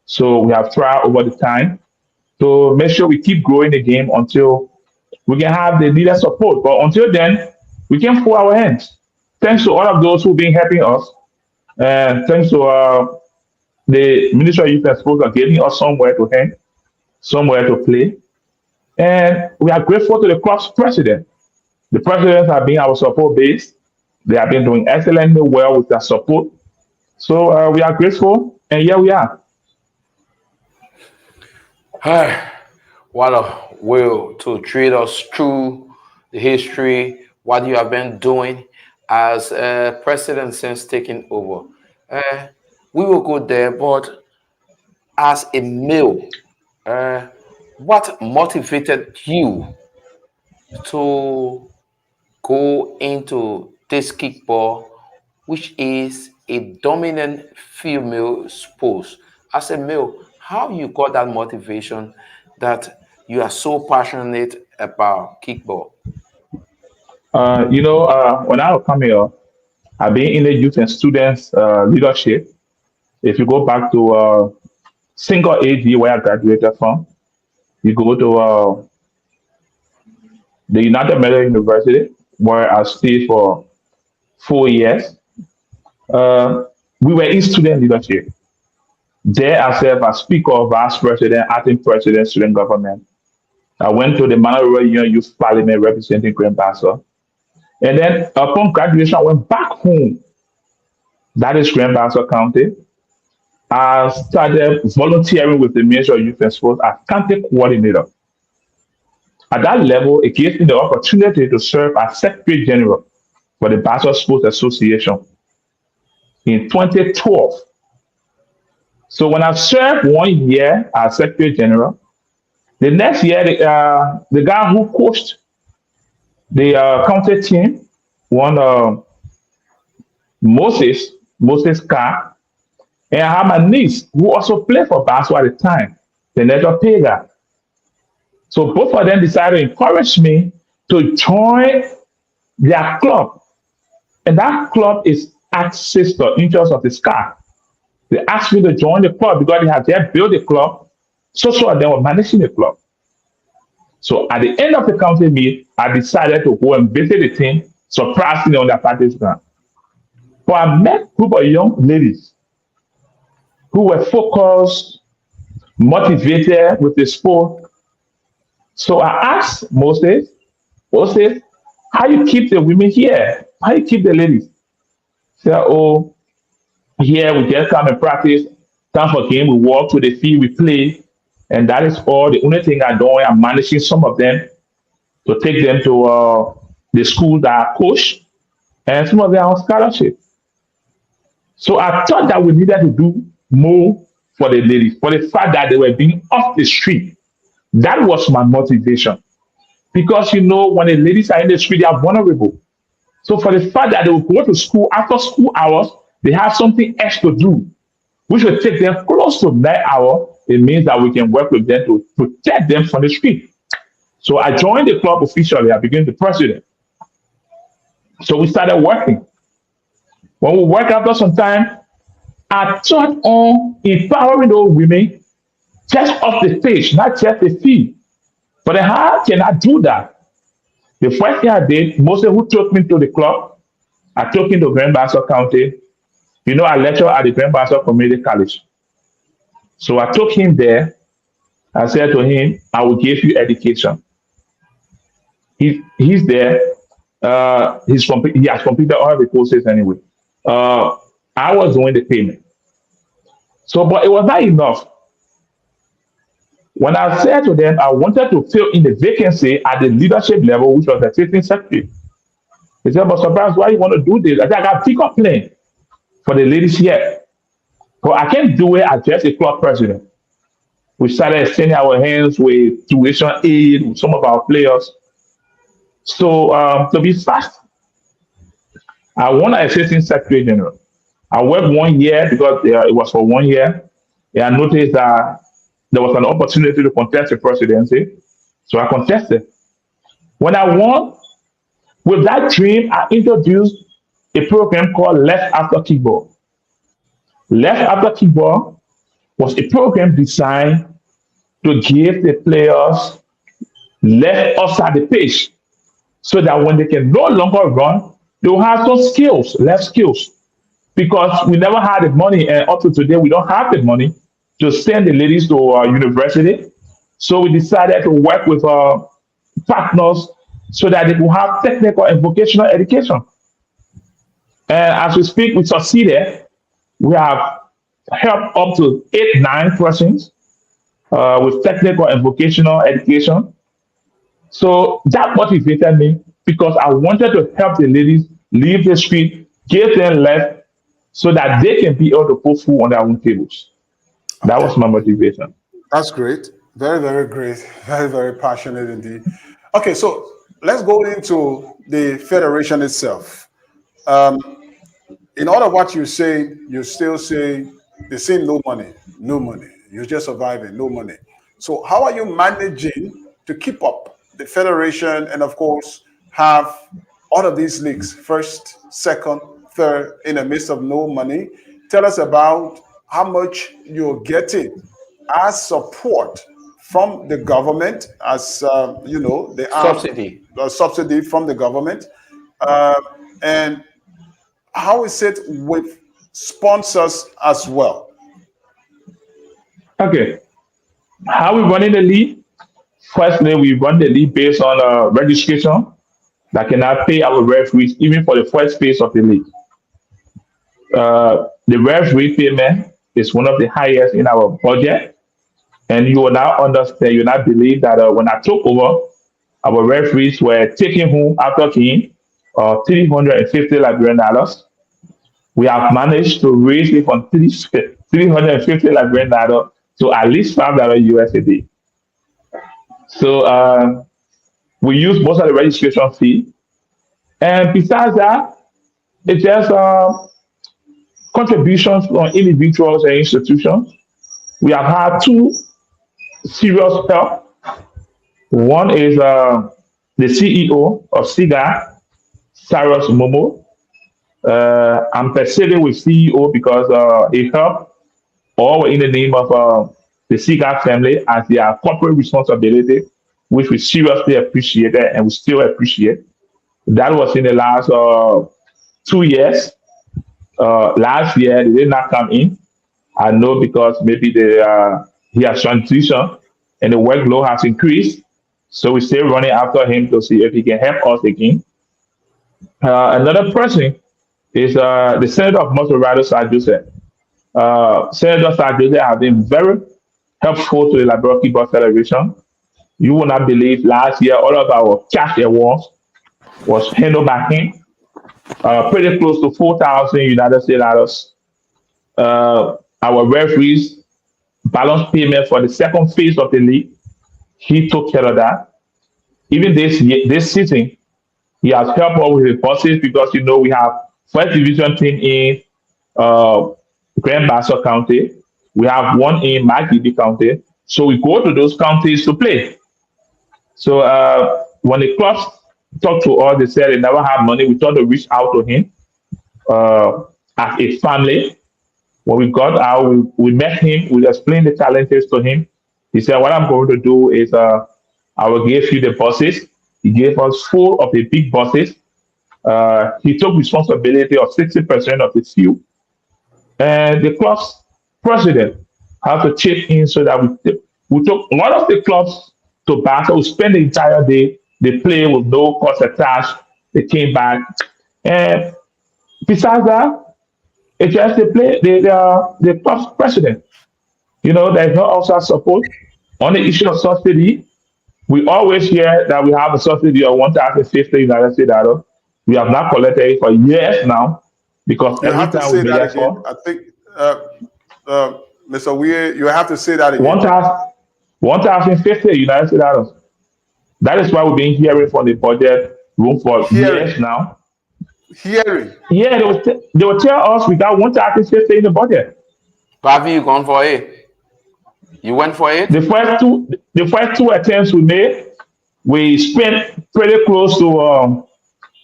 So we have tried over the time to make sure we keep growing the game until we can have the leader support. But until then, we can pull our hands. Thanks to all of those who've been helping us, and thanks to the Ministry of Youth and Sports are giving us somewhere to hang, somewhere to play. And we are grateful to the club's president. The presidents have been our support base. They have been doing excellently well with their support. So we are grateful, and here we are. What a will to treat us through the history, what you have been doing as president since taking over. We will go there, but as a male, what motivated you to go into this kickball, which is a dominant female sport? As a male, how you got that motivation that you are so passionate about kickball? When I was coming here, I've been in the youth and students leadership. If you go back to single AD where I graduated from, you go to the United Methodist University where I stayed for 4 years. We were in student leadership. There I served as speaker, vice president, acting president, student government. I went to the Manawara Union Youth Parliament representing Grand Bassa. And then upon graduation, I went back home. That is Grand Bassa County. I started volunteering with the Ministry of Youth and Sports as county coordinator. At that level, it gave me the opportunity to serve as Secretary General for the Bassa Sports Association in 2012. So when I served 1 year as Secretary General, the next year, the guy who coached the county team, Moses Carr, and I had my niece who also played for Bassa at the time, the Neto Pega. So both of them decided to encourage me to join their club. And that club is Act Sister, Interest of the Sky. They asked me to join the club because they had just built a club. So they were managing the club. So at the end of the county meet, I decided to go and visit the team, surprisingly on their practice ground. But I met a group of young ladies who were focused, motivated with the sport. So I asked Moses, how you keep the women here how you keep the ladies? Say, oh, here we just come and practice. Time for game, we walk to the field, we play, and that is all. The only thing I'm doing, I'm managing some of them to take them to the school that I coach, and some of them are on scholarship. So I thought that we needed to do more for the ladies, for the fact that they were being off the street. That was my motivation. Because when the ladies are in the street, they are vulnerable. So for the fact that they will go to school after school hours, they have something else to do, which will take them close to 9 hours. It means that we can work with them to protect them from the street. So I joined the club officially. I became the president. So we started working. When we work after some time, I thought on empowering those women just off the stage, not just the field. But how can I do that? The first thing I did, Moses, who took me to the club, I took him to Grand Bassa County. I lecture at the Grand Bassa Community College. So I took him there. I said to him, I will give you education. He's there. He has completed all the courses anyway. I was doing the payment. So, but it was not enough. When I said to them, I wanted to fill in the vacancy at the leadership level, which was the assistant secretary. They said, but surprise, why you want to do this? I said, I got a bigger plan for the ladies here. But I can't do it as just a club president. We started extending our hands with tuition aid with some of our players. So to be fast, I want an assistant secretary general. I worked 1 year because it was for 1 year. And I noticed that there was an opportunity to contest the presidency. So I contested. When I won, with that dream, I introduced a program called Left After Kickball. Left After Kickball was a program designed to give the players left outside the pitch so that when they can no longer run, they will have some skills, left skills. Because we never had the money, and up to today, we don't have the money to send the ladies to university. So we decided to work with partners so that they could have technical and vocational education. And as we speak, we succeeded. We have helped up to 8-9 persons with technical and vocational education. So that motivated me because I wanted to help the ladies leave the street, give them left, so that they can be able to put food on their own tables. That was my motivation. That's great. Very, very great. Very, very passionate indeed. Okay, so let's go into the federation itself. In all of what you say, you still say the same no money, no money. You're just surviving, no money. So how are you managing to keep up the federation and, of course, have all of these leagues, first, second, third, in the midst of no money? Tell us about how much you're getting as support from the government, as the subsidy from the government, and how is it with sponsors as well? Okay, how we running the league? Firstly, we run the league based on registration that cannot pay our referees even for the first phase of the league. The referee payment is one of the highest in our budget. And you will now understand, you will now believe that when I took over, our referees were taking home after game $350 Liberian dollars. We have managed to raise it from $350 Liberian dollars to at least $5 US a day. So we use most of the registration fee. And besides that, it's just contributions from individuals and institutions. We have had 2 serious help. One is the CEO of SIGA, Cyrus Momo. I'm proceeding with CEO because it helped all in the name of the SIGA family as their corporate responsibility, which we seriously appreciated and we still appreciate. That was in the last 2 years. Last year, they did not come in. I know because maybe he has transitioned and the workload has increased. So we're still running after him to see if he can help us again. Another person is the Senator of Motorado, Sir Joseph. Senator Sir Joseph has been very helpful to the Laboratory Bus Celebration. You will not believe last year all of our cash awards was handled by him, pretty close to 4,000 United States dollars. Our referees balance payment for the second phase of the league. He took care of that. Even this season, he has helped us with the buses because we have first division team in Grand Bassa County. We have one in Magidi County. So we go to those counties to play. So when the clubs talked to us, they said they never had money. We tried to reach out to him as a family. When we got out, we met him. We explained the challenges to him. He said, what I'm going to do is I will give you the buses. He gave us 4 of the big buses. He took responsibility of 60% of the fuel. And the club's president had to chip in so that we took one of the clubs to battle, spend the entire day. They play with no cost attached. They came back. And besides that, it's just the club's president. There's no outside support. On the issue of subsidy, we always hear that we have a subsidy of 1,050 United States dollars. We have not collected it for years now because You every have to time say we that make again. I think, Mr. Weir, you have to say that again. 1,050 United States dollars. That is why we've been hearing from the budget room for Hearing. years now. Hearing. Yeah, they will tell us we got 1,050 in the budget. Have you gone for it? You went for it? The first two attempts we made, we spent pretty close to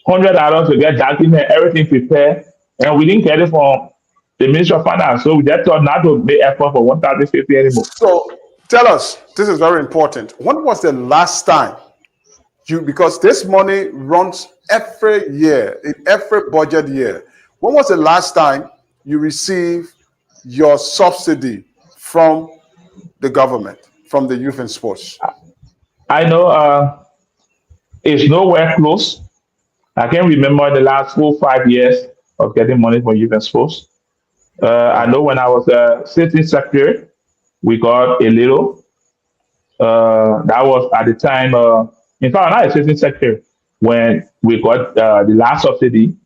$100 to get document, everything prepared, and we didn't get it from the Ministry of Finance. So we just thought not to make effort for 1,050 anymore. So tell us, this is very important. When was the last time because this money runs every year, in every budget year. When was the last time you received your subsidy from the government, from the youth and sports? I know it's nowhere close. I can remember the last 4 or 5 years of getting money from youth and sports. I know when I was sitting secretary, we got a little. That was at the time, in fact, I'm not assistant secretary when we got the last subsidy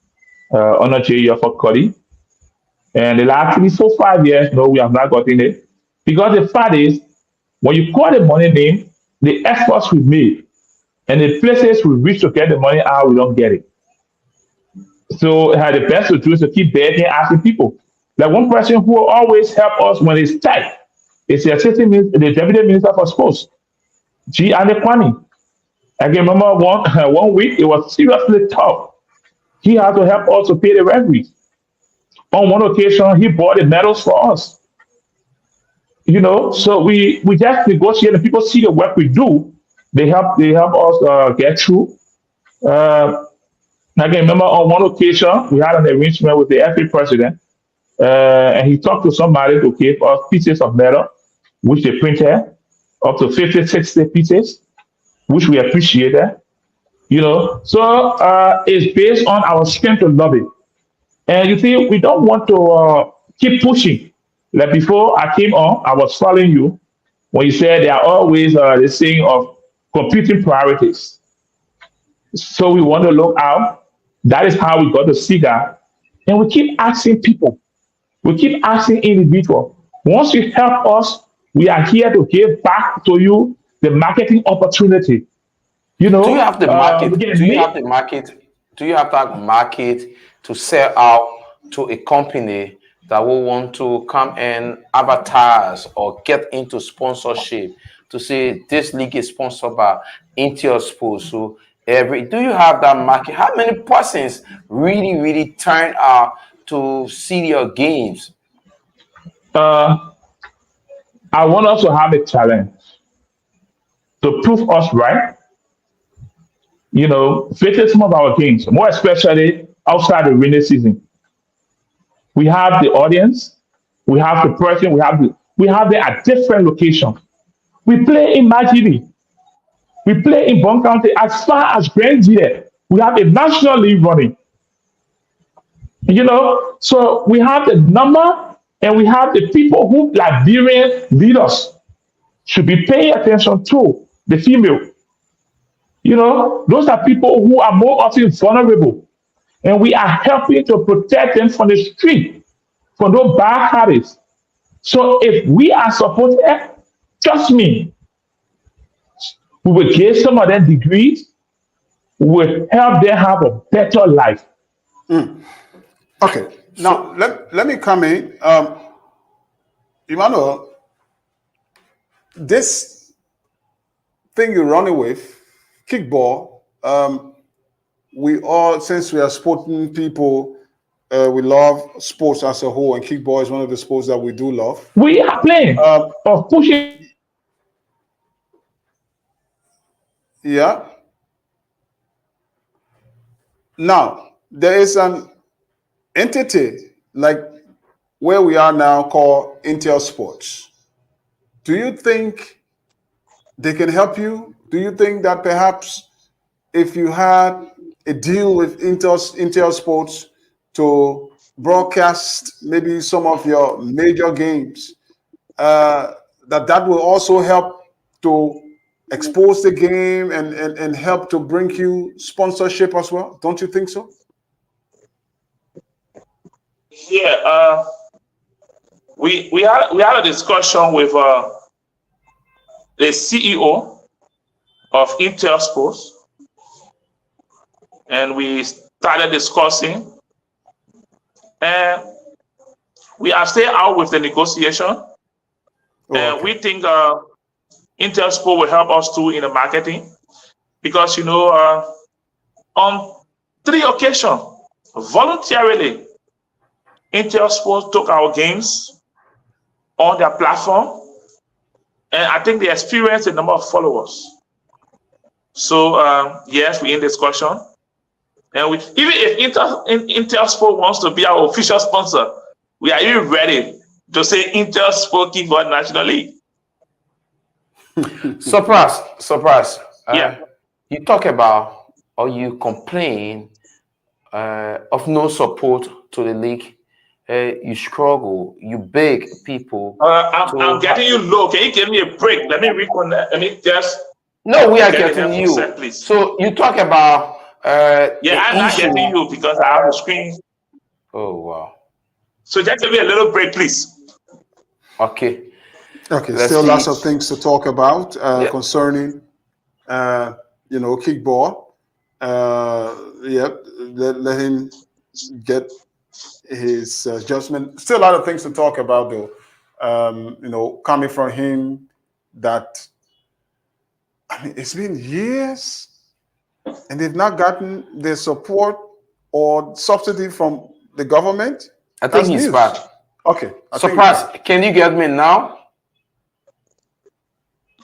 under J. for Cuddy. And the last 3, 4, 5 years, no, we have not gotten it. Because the fact is, when you call the money name, the efforts we made and the places we reach to get the money out, we don't get it. So the best to do is to keep begging, asking people. Like one person who will always help us when it's tight is the Deputy Minister for Sports, G. Adequani. I can remember one week, it was seriously tough. He had to help us to pay the referees. On one occasion, he bought the medals for us. So we just negotiate and people see the work we do. They help us get through. I can remember on one occasion, we had an arrangement with the FA president, and he talked to somebody to give us pieces of metal, which they printed, up to 50, 60 pieces, which we appreciated. So it's based on our strength to lobby. And you see, we don't want to keep pushing. Like before I came on, I was following you when you said there are always the saying of competing priorities. So we want to look out. That is how we got the CIGA. And we keep asking people. We keep asking individuals. Once you help us, we are here to give back to you the marketing opportunity. Do you have the market? Do you have that market to sell out to a company that will want to come and advertise or get into sponsorship to say this league is sponsored by Intel Sports? So do you have that market? How many persons really turn out to see your games? I want us to have a challenge to prove us right. Visit some of our games, more especially outside the rainy season. We have the audience, we have the person, we have them at different locations. We play in Magidi, we play in Bon County as far as Grand Gide. We have a national league running. So we have the number and we have the people who Liberian leaders should be paying attention to, the female. Those are people who are more often vulnerable. And we are helping to protect them from the street, from those bad habits. So if we are supported, trust me, we will give some of them degrees, we will help them have a better life. Okay, now let me come in. Emmanuel, this thing you're running with, kickball, we all, since we are sporting people, we love sports as a whole, and kickball is one of the sports that we do love. We are playing of pushing. Yeah. Now, there is an entity like where we are now called Intel Sports. Do you think they can help you? Do you think that perhaps if you had a deal with Intel Sports to broadcast maybe some of your major games, that will also help to expose the game and help to bring you sponsorship as well? Don't you think so? Yeah, we had a discussion with the CEO of Intel Sports, and we started discussing, and we are still out with the negotiation. And we think Intel Sport will help us too in the marketing, because on 3 occasions, voluntarily, Intel Sports took our games on their platform, and I think they experienced a number of followers. So yes, we're in discussion, and even if Intel Sport wants to be our official sponsor, we are even ready to say Intel Sport Kickball National League. Surprise. Yeah. You talk about, or you complain of no support to the league. You struggle, you beg people. I'm getting you low. Can you give me a break? Let me reconnect. Let me just. No, we are getting you. Please. So you talk about. Yeah, I'm not getting you because I have a screen. Oh, wow. So just give me a little break, please. Okay. Still lots of things to talk about concerning, kickball. Let him get his judgment. Still a lot of things to talk about, though. Coming from him, that it's been years, and they've not gotten the support or subsidy from the government. I think he's back. Okay. Surprise! Can you get me now?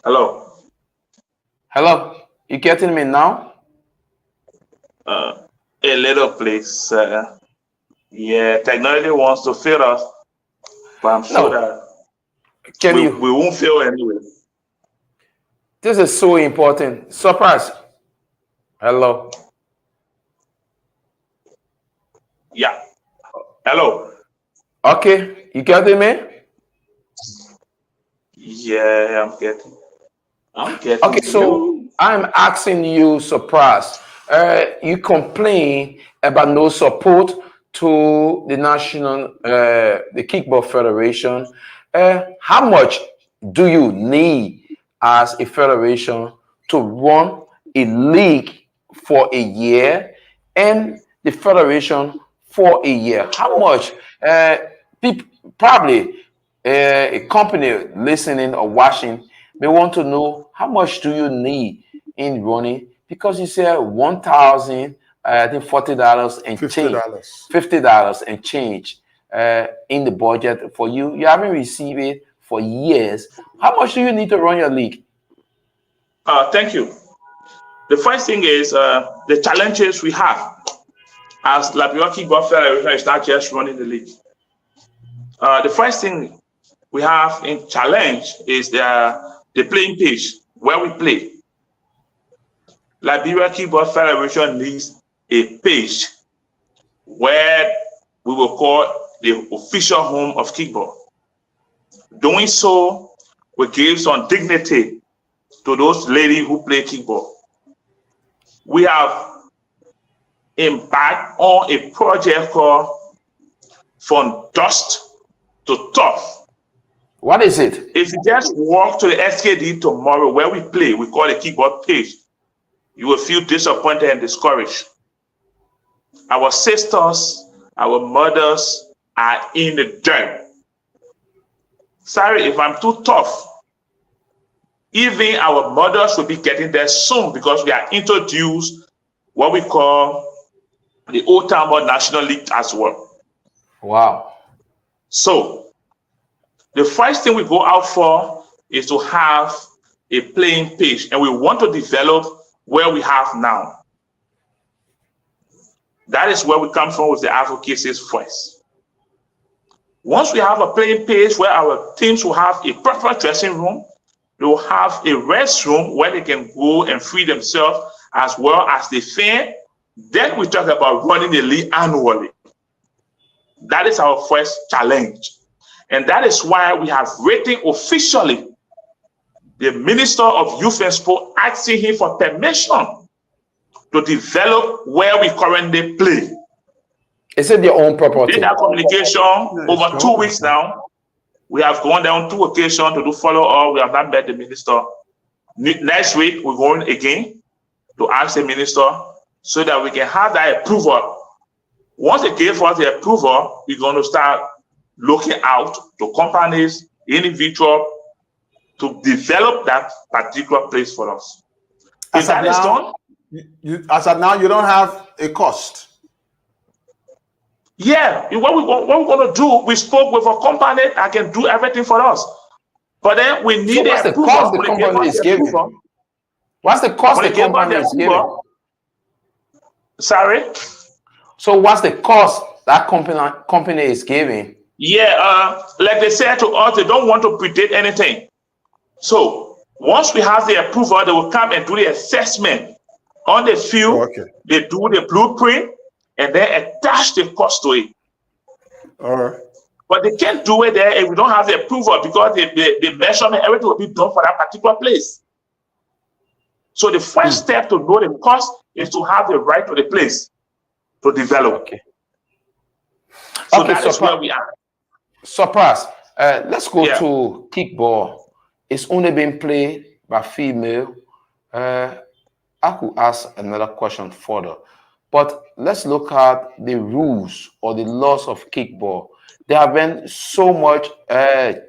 Hello. You getting me now? A little, please. Yeah, technology wants to fail us, but I'm sure that we won't fail anyway. This is so important. Surprise. Hello. Yeah. Hello. Okay, you getting me? Yeah, I'm getting. Okay, so I'm asking you, Surprise. You complain about no support to the national, the Kickball Federation. How much do you need as a federation to run a league for a year and the federation for a year? How much? People, probably a company listening or watching may want to know how much do you need in running, because you said $1,000, I think $40 and change, $50 and change in the budget for you. You haven't received it for years. How much do you need to run your league? Thank you. The first thing is the challenges we have as Liberia Kickball Federation is not just running the league. The first thing we have in challenge is the playing pitch where we play. Liberia Kickball Federation needs a page where we will call the official home of kickball. Doing so will give some dignity to those ladies who play kickball. We have embarked on a project called From Dust to Tough. What is it? If you just walk to the SKD tomorrow where we play, we call the kickball page, you will feel disappointed and discouraged. Our sisters, our mothers are in the dirt. Sorry if I'm too tough. Even our mothers will be getting there soon because we are introduced what we call the Old Town National League as well. Wow. So the first thing we go out for is to have a playing page, and we want to develop where we have now. That is where we come from with the advocacies first. Once we have a playing page where our teams will have a proper dressing room, they will have a restroom where they can go and free themselves as well as they fair, then we talk about running the league annually. That is our first challenge. And that is why we have written officially the Minister of Youth and Sport asking him for permission to develop where we currently play. Is it your own property? In that communication over 2 weeks now, we have gone down 2 occasions to do follow-up. We have not met the minister. Next week, we're going again to ask the minister so that we can have that approval. Once they give us the approval, we're going to start looking out to companies, individuals, to develop that particular place for us. If that is done, as of now, you don't have a cost. Yeah, what we're going to do, we spoke with a company that can do everything for us. But then we need what's the cost the company is giving? What's the cost the company is giving? Sorry? So what's the cost that company is giving? Yeah, like they said to us, they don't want to predict anything. So once we have the approval, they will come and do the assessment on the field. Okay. They do the blueprint and then attach the cost to it. All right. But they can't do it there if we don't have the approval because the measurement, everything will be done for that particular place. So the first step to know the cost is to have the right to the place to develop. Okay. So that is where we are. Surpass. Let's go to kickball. It's only been played by female. I could ask another question further, but let's look at the rules or the laws of kickball. There have been so much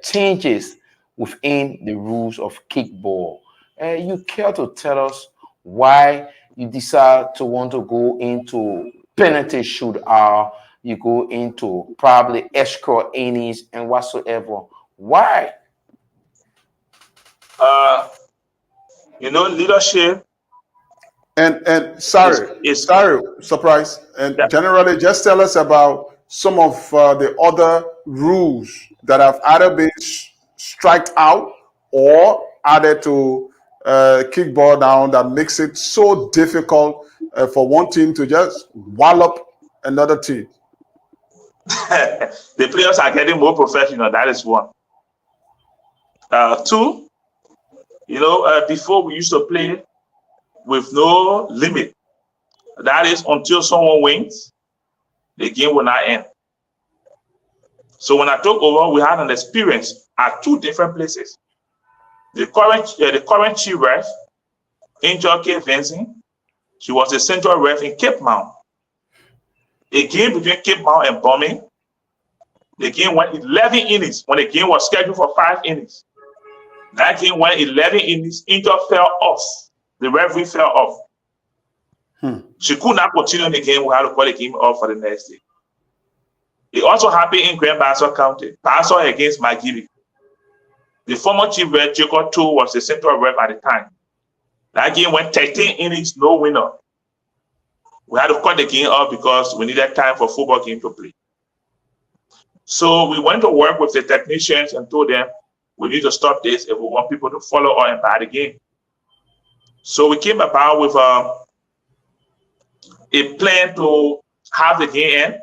changes within the rules of kickball. You care to tell us why you decide to want to go into penalty shootout, you go into probably extra innings and whatsoever? Why? Leadership. And sorry, surprise. And generally, just tell us about some of the other rules that have either been striked out or added to kickball now that makes it so difficult for one team to just wallop another team. The players are getting more professional. That is one. Two, before we used to play with no limit. That is until someone wins, the game will not end. So when I took over, we had an experience at 2 different places. The current chief ref, Angel K. Vincent, she was the central ref in Cape Mount. A game between Cape Mount and Bombing, the game went 11 innings when the game was scheduled for 5 innings. That game went 11 innings, Angel fell off. The referee fell off. She could not continue the game. We had to call the game off for the next day. It also happened in Grand Bassa County. Bassa against McGibby. The former chief ref, Jacob Toe, was the central ref at the time. That game went 13 innings, no winner. We had to cut the game off because we needed time for football game to play. So we went to work with the technicians and told them we need to stop this if we want people to follow or buy the game. So we came about with a plan to have the game end,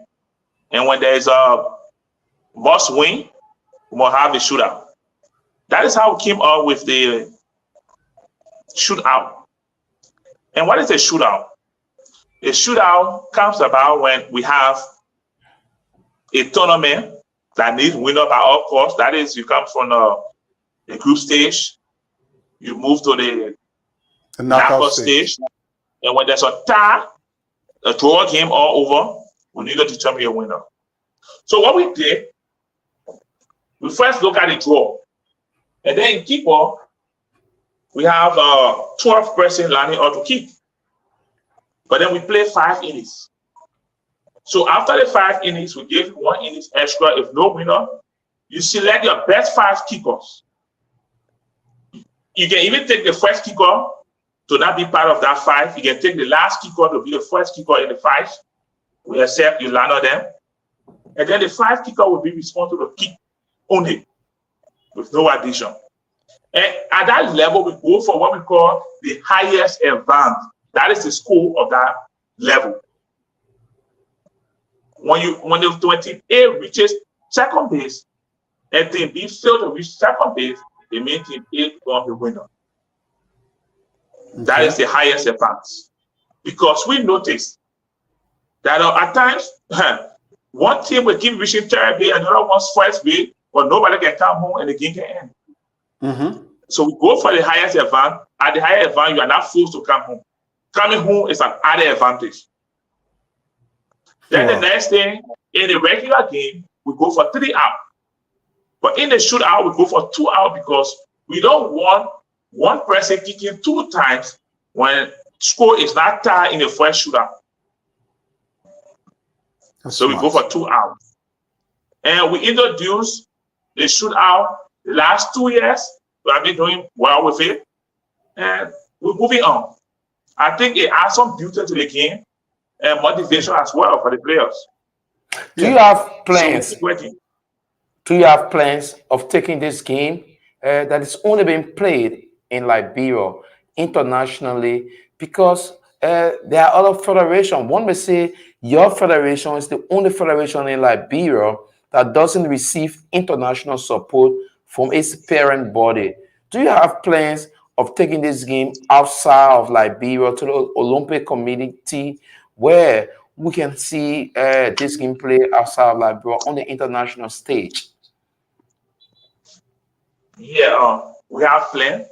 and when there is a must win, we must have a shootout. That is how we came up with the shootout. And what is a shootout? A shootout comes about when we have a tournament that needs winner by all costs. That is, you come from the group stage, you move to the knockout stage, and when there's a tie, a draw game all over, we need to determine a winner. So what we did, we first look at the draw, and then in keeper, we have 12 person lining up to kick. But then we play 5 innings. So after the 5 innings, we give 1 inning extra. If no winner, you select your best 5 kickers. You can even take the first kicker to not be part of that 5. You can take the last kicker to be the first kicker in the 5. We accept you land on them. And then the 5 kicker will be responsible to kick only with no addition. And at that level, we go for what we call the highest advance. That is the score of that level. When the 28 reaches second base and team B fails to reach second base, it means team A becomes the winner. Okay. That is the highest advance. Because we notice that at times, one team will keep reaching third base, another one's first base, but nobody can come home and the game can end. Mm-hmm. So we go for the highest advance. At the higher advance, you are not forced to come home. Coming home is an added advantage. Then the next thing, in the regular game, we go for 3 out. But in the shootout, we go for 2 out because we don't want one person kicking 2 times when score is not tied in the first shootout. So we go for 2 out. And we introduce the shootout the last 2 years. We have been doing well with it. And we're moving on. I think it adds some beauty to the game and motivation as well for the players. Do you have plans? Do you have plans of taking this game that is only being played in Liberia internationally? Because there are other federations. One may say your federation is the only federation in Liberia that doesn't receive international support from its parent body. Do you have plans of taking this game outside of Liberia to the Olympic community where we can see this game play outside of Liberia on the international stage? Yeah, we have plans.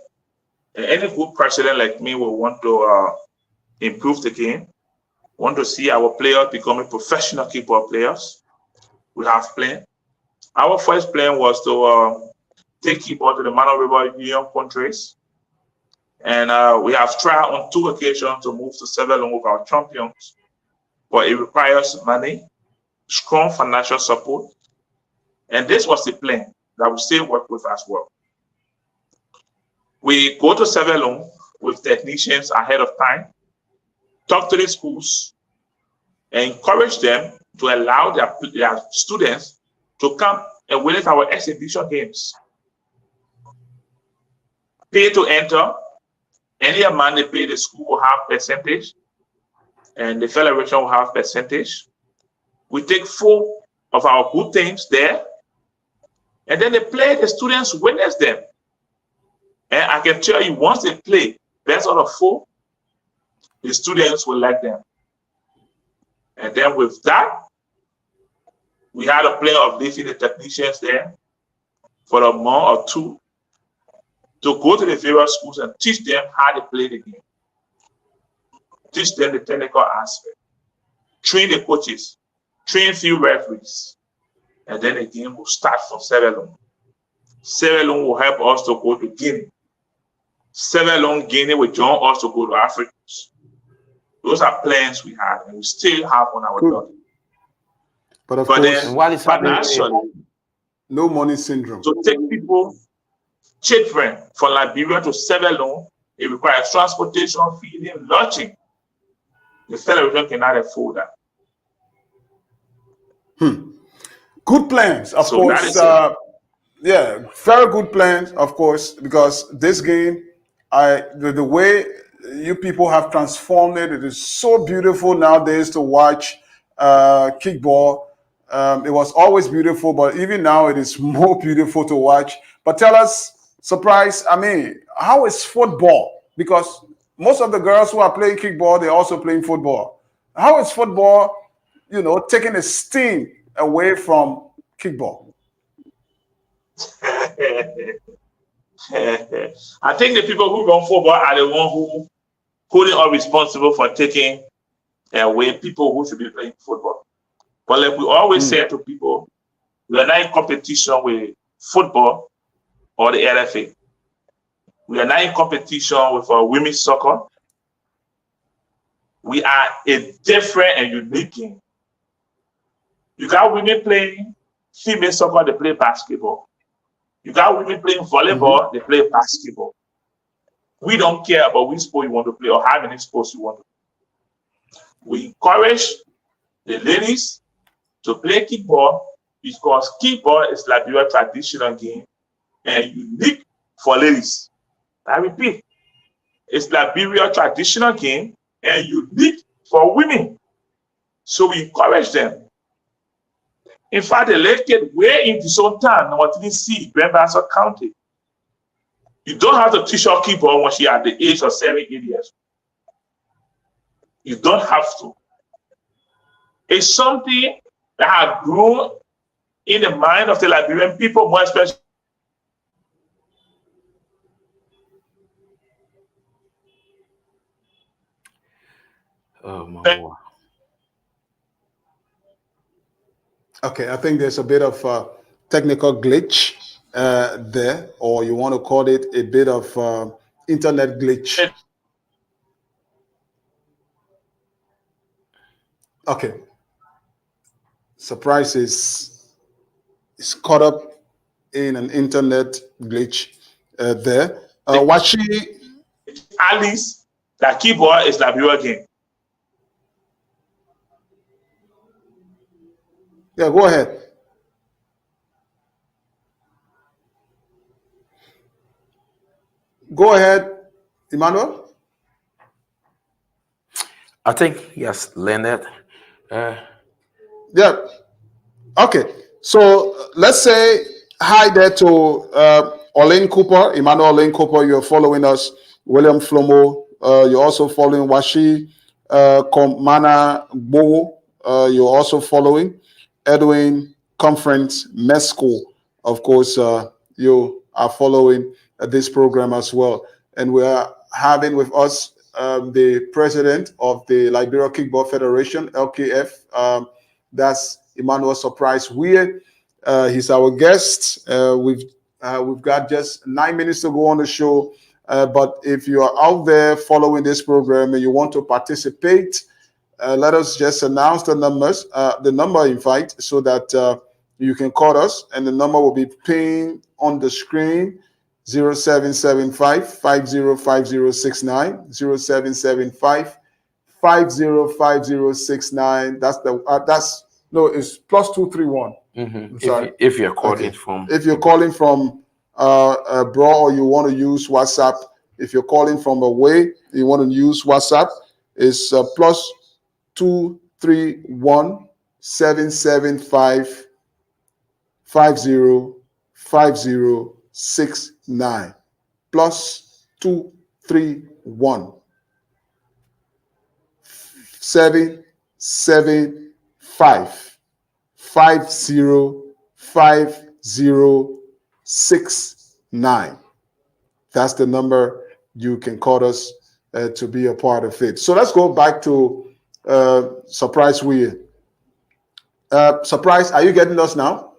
Any good president like me will want to improve the game, want to see our players becoming professional kickball players. We have plans. Our first plan was to take kickball to the Mano River Union countries. And we have tried on 2 occasions to move to several of our champions. But it requires money, strong financial support. And this was the plan that we still work with as well. We go to Sevelon with technicians ahead of time, talk to the schools, and encourage them to allow their students to come and witness our exhibition games. Pay to enter. Any amount they pay, the school will have percentage, and the federation will have percentage. We take 4 of our good teams there, and then they play, the students witness them. And I can tell you, once they play best out of 4, the students will like them. And then with that, we had a plan of leaving the technicians there for a month or 2 to go to the various schools and teach them how to play the game. Teach them the technical aspect. Train the coaches. Train few referees. And then the game will start from Sevelon. Sevelon will help us to go to Guinea. Sevelon, Guinea will join us to go to Africa. Those are plans we have, and we still have on our docket. But of course, then, what is happening? No money syndrome. To take people, children from Liberia to Sevelon, it requires transportation, feeding, lodging. The federation cannot afford that. Good plans, of So course. Yeah, very good plans, of course, because this game, the way You people have transformed it. It is so beautiful nowadays to watch kickball. It was always beautiful, but even now it is more beautiful to watch. But tell us, Surprise, I mean, how is football? Because most of the girls who are playing kickball, they're also playing football. How is football, taking a steam away from kickball? I think the people who run football are the ones who are responsible for taking away people who should be playing football. But like we always say to people, we are not in competition with football or the LFA. We are not in competition with women's soccer. We are a different and unique game. You got women playing female soccer, they play basketball. You got women playing volleyball, they play basketball. We don't care about which sport you want to play or how many sports you want to play. We encourage the ladies to play kickball because kickball is Liberia traditional game and unique for ladies. I repeat, it's Liberia traditional game and unique for women. So we encourage them. In fact, the late kid way in the same town, Martini C, Grand Bassa County. You don't have to teach her kickball when she at the age of 7, 8 years. You don't have to. It's something that has grown in the mind of the Liberian people, more especially. Oh my boy. Okay, I think there's a bit of technical glitch there, or you want to call it a bit of internet glitch. Okay. Surprise is caught up in an internet glitch there. Washi. Alice, that keyboard is Liberia game. Yeah, go ahead. Go ahead, Emmanuel. I think he has landed. Yeah. Okay. So let's say hi there to Orlane Cooper, Emmanuel Orlane Cooper. You're following us. William Flomo. You're also following Washi Komana Gbo. You're also following Edwin Conference Mesco. Of course, you are following this program as well. And we are having with us the president of the Liberia Kickball Federation, LKF. That's Emmanuel Surprise Weir. He's our guest. We've got just 9 minutes to go on the show. But if you are out there following this program and you want to participate, let us just announce the number invite, so that you can call us, and the number will be pinned on the screen: 0775-505069, 0775-505069. It's +231. Mm-hmm. Sorry. If you're calling from, if you're calling from abroad, or you want to use WhatsApp, if you're calling from away, you want to use WhatsApp, it's +231-775-505069, +231-775-505069. That's the number you can call us to be a part of it. So let's go back to Surprise Weir. Surprise, are you getting us now?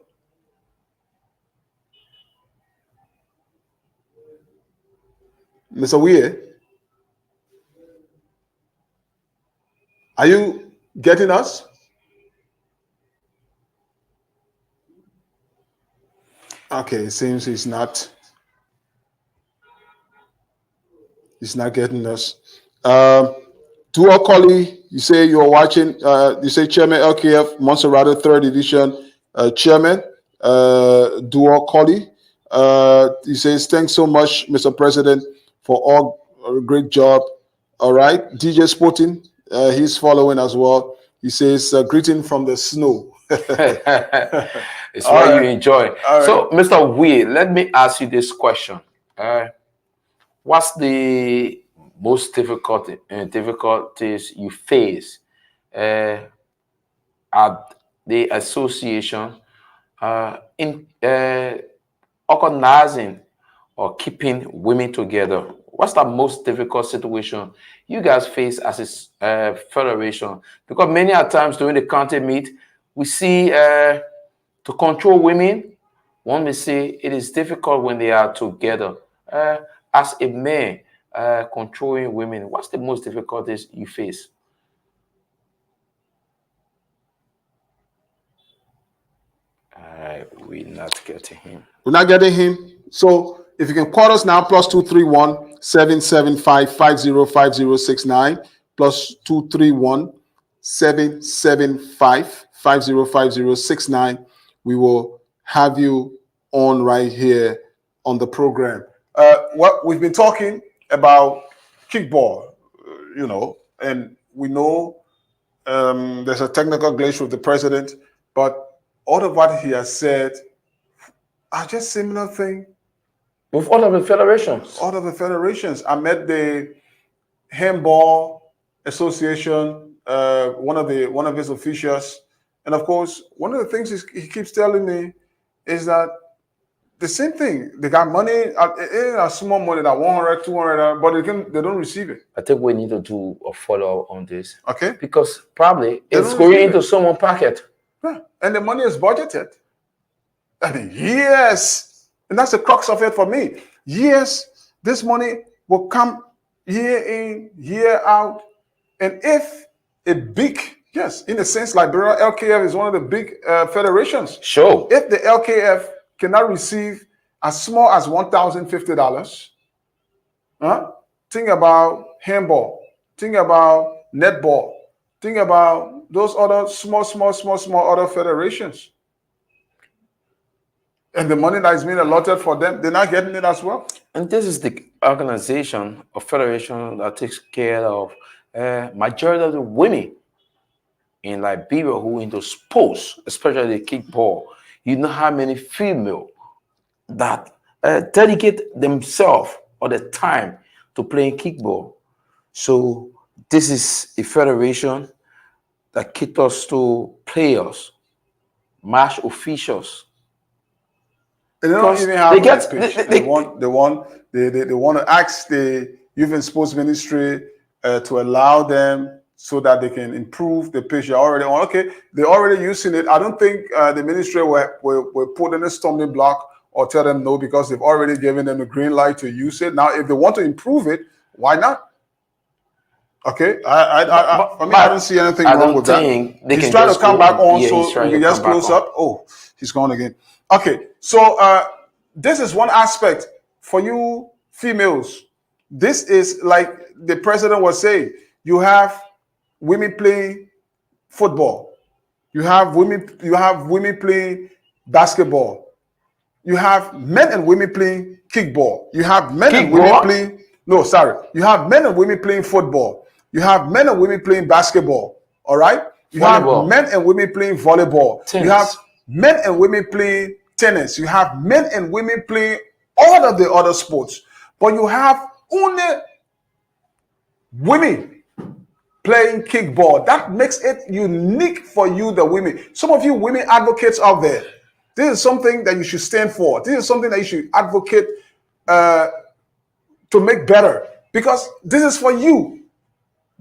Mr. Weir, are you getting us? Okay, it seems he's not getting us. Dual Collie, you say you're watching, you say Chairman LKF, Monserrato 3rd Edition, Chairman, Dual Collie. He says, thanks so much, Mr. President, for all great job All right, DJ Sporting, he's following as well. He says, greeting from the snow. It's All what you right. enjoy. All So, Mr. Wee, let me ask you this question. What's the most difficulties you face at the association in organizing or keeping women together? What's the most difficult situation you guys face as a federation? Because many a times during the county meet, we see to control women, one may say it is difficult when they are together. As a man controlling women, what's the most difficulties you face? We're not getting him. We're not getting him. So if you can call us now, +231 775 505069, +231 775 505069. We will have you on right here on the program. What we've been talking about kickball, and we know there's a technical glitch with the president, but all of what he has said are just similar thing. With all of the federations. All of the federations. I met the Handball Association, one of his officials, and of course, one of the things he keeps telling me is that the same thing. They got money, a small money, that 100, 200, but they don't receive it. I think we need to do a follow up on this. Okay. Because probably it's going into someone's pocket. Yeah. And the money is budgeted. I mean, yes. And that's the crux of it for me. Yes, this money will come year in, year out. And if a big, yes, in a sense, Liberia, LKF is one of the big federations. Sure. If the LKF cannot receive as small as $1,050, think about handball, think about netball, think about those other small other federations. And the money that is being allotted for them, they're not getting it as well. And this is the organization or federation that takes care of majority of the women in Liberia who into sports, especially the kickball. You know how many female that dedicate themselves or the time to playing kickball. So this is a federation that caters to players, match officials. And they don't even have they want to ask the Youth and Sports Ministry to allow them so that they can improve the pitch. They're already using it. I don't think the ministry will put in a stumbling block or tell them no, because they've already given them the green light to use it. Now, if they want to improve it, why not? Okay, I don't see anything wrong with that. He's trying to come back on, so we can just close up. Oh, he's gone again. Okay, so this is one aspect for you females. This is like the president was saying. You have women playing football. You have women playing basketball. You have men and women playing kickball. You have men and women playing. No, sorry. You have men and women playing football. You have men and women playing basketball. All right. You have men and women playing volleyball. Tennis. You have men and women playing tennis. You have men and women playing all of the other sports. But you have only women playing kickball. That makes it unique for you, the women. Some of you women advocates out there, this is something that you should stand for. This is something that you should advocate to make better, because this is for you.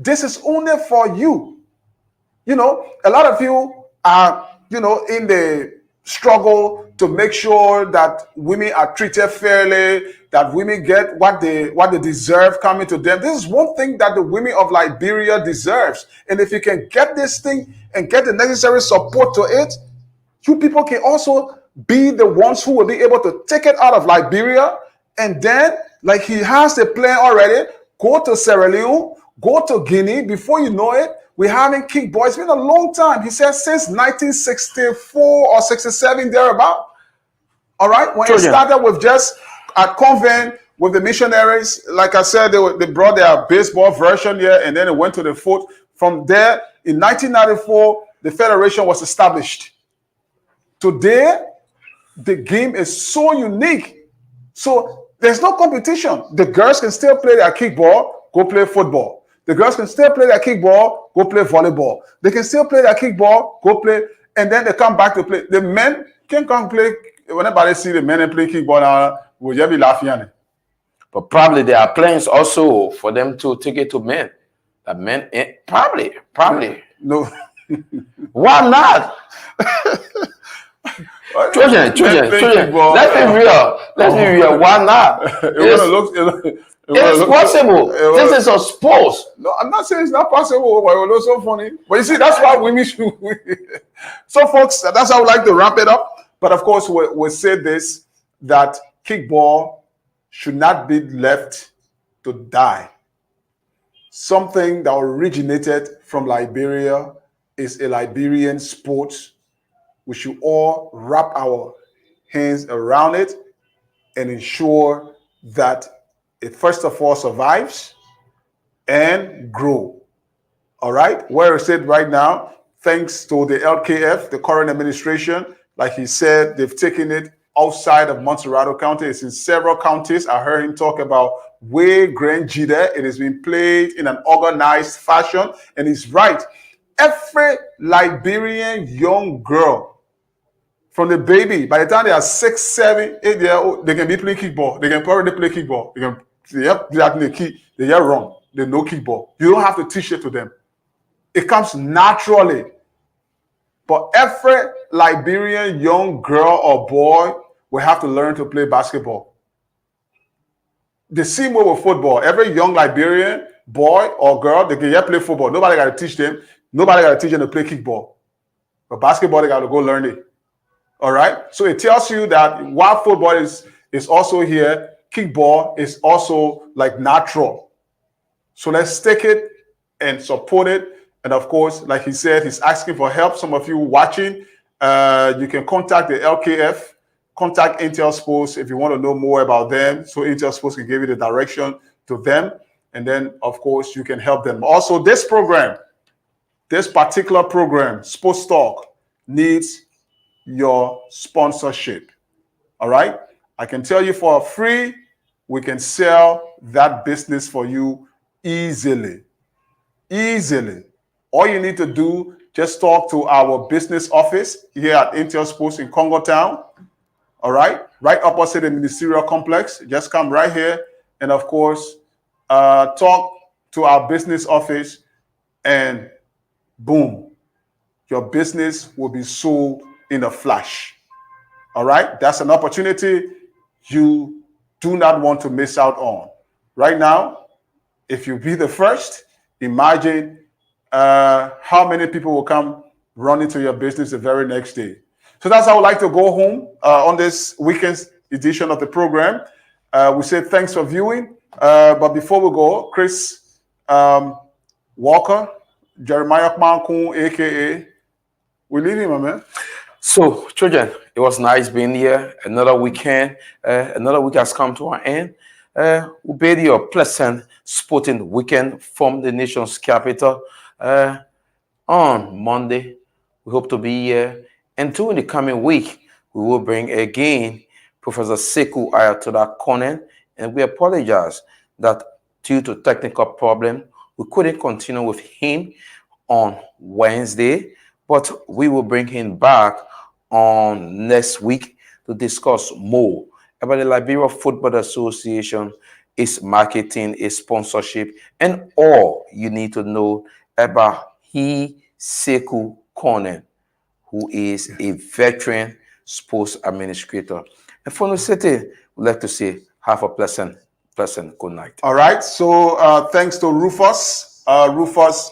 This is only for you. You know, a lot of you are, in the struggle to make sure that women are treated fairly, that women get what they deserve coming to them. This is one thing that the women of Liberia deserves. And if you can get this thing and get the necessary support to it, you people can also be the ones who will be able to take it out of Liberia, and then, like he has the plan already, go to Sierra Leone, go to Guinea. Before you know it, we're having kickball. It's been a long time. He said since 1964 or 67, thereabout. All right, when it started with just a convent with the missionaries, like I said, they brought their baseball version here, and then it went to the foot. From there, in 1994, the federation was established. Today, the game is so unique. So there's no competition. The girls can still play their kickball, go play football. The girls can still play their kickball, go play volleyball. They can still play their kickball, go play, and then they come back to play. The men can come play. Whenever they see the men play kickball now, will you be laughing? But probably there are plans also for them to take it to men. That men, probably. No. Why not? Children. Let's be real. Why not? It's possible. This is a sport. No, I'm not saying it's not possible, but it was so funny. But you see, that's why women should. So, folks, that's how I would like to wrap it up. But of course, we'll say this, that kickball should not be left to die. Something that originated from Liberia is a Liberian sport. We should all wrap our hands around it and ensure that it first of all survives and grow. All right? Where I said right now, thanks to the LKF, the current administration, like he said, they've taken it outside of Montserrado County. It's in several counties. I heard him talk about way Grand Jida. It has been played in an organized fashion. And he's right. Every Liberian young girl, from the baby, by the time they are 6, 7, 8 years old, they can be playing kickball. They can already play kickball. They run. They know kickball. You don't have to teach it to them. It comes naturally. But every Liberian young girl or boy will have to learn to play basketball. The same way with football. Every young Liberian boy or girl, they can play football. Nobody got to teach them. Nobody got to teach them to play kickball. But basketball, they got to go learn it. All right? So it tells you that while football is also here, kickball is also like natural. So let's take it and support it. And of course, like he said, he's asking for help. Some of you watching, you can contact the LKF, contact Intel Sports if you want to know more about them. So Intel Sports can give you the direction to them. And then, of course, you can help them. Also, this particular program, Sports Talk, needs your sponsorship. All right? I can tell you for free, we can sell that business for you easily. Easily. All you need to do, just talk to our business office here at Intel Sports in Congo Town. All right? Right opposite the ministerial complex. Just come right here. And of course, talk to our business office and boom, your business will be sold in a flash. All right? That's an opportunity you do not want to miss out on. Right now, if you be the first, imagine how many people will come running to your business the very next day. So that's how I would like to go home on this weekend's edition of the program. We say thanks for viewing. But before we go, Chris Walker, Jeremiah Kmankun, a.k.a. We leave him, man. So, children, it was nice being here. Another weekend, another week has come to an end. We bid you a pleasant sporting weekend from the nation's capital. On Monday, we hope to be here. And during the coming week, we will bring again Professor Sekou Ayatollah Konen. And we apologize that due to technical problem, we couldn't continue with him on Wednesday, but we will bring him back on next week to discuss more about the Liberia Football Association, its marketing, its sponsorship, and all you need to know about Sekou Konen, who is a veteran sports administrator. And for the city, we'd like to say have a pleasant good night. All right. So thanks to Rufus. Rufus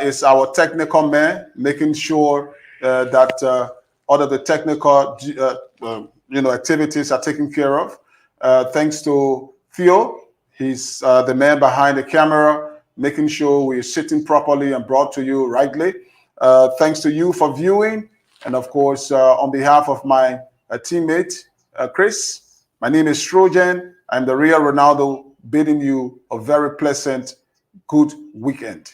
is our technical man, making sure that all of the technical activities are taken care of. Thanks to Theo. He's the man behind the camera, making sure we're sitting properly and brought to you rightly. Thanks to you for viewing. And of course, on behalf of my teammate, Chris, My name is Trojan. I'm the real Ronaldo, bidding you a very pleasant, good weekend.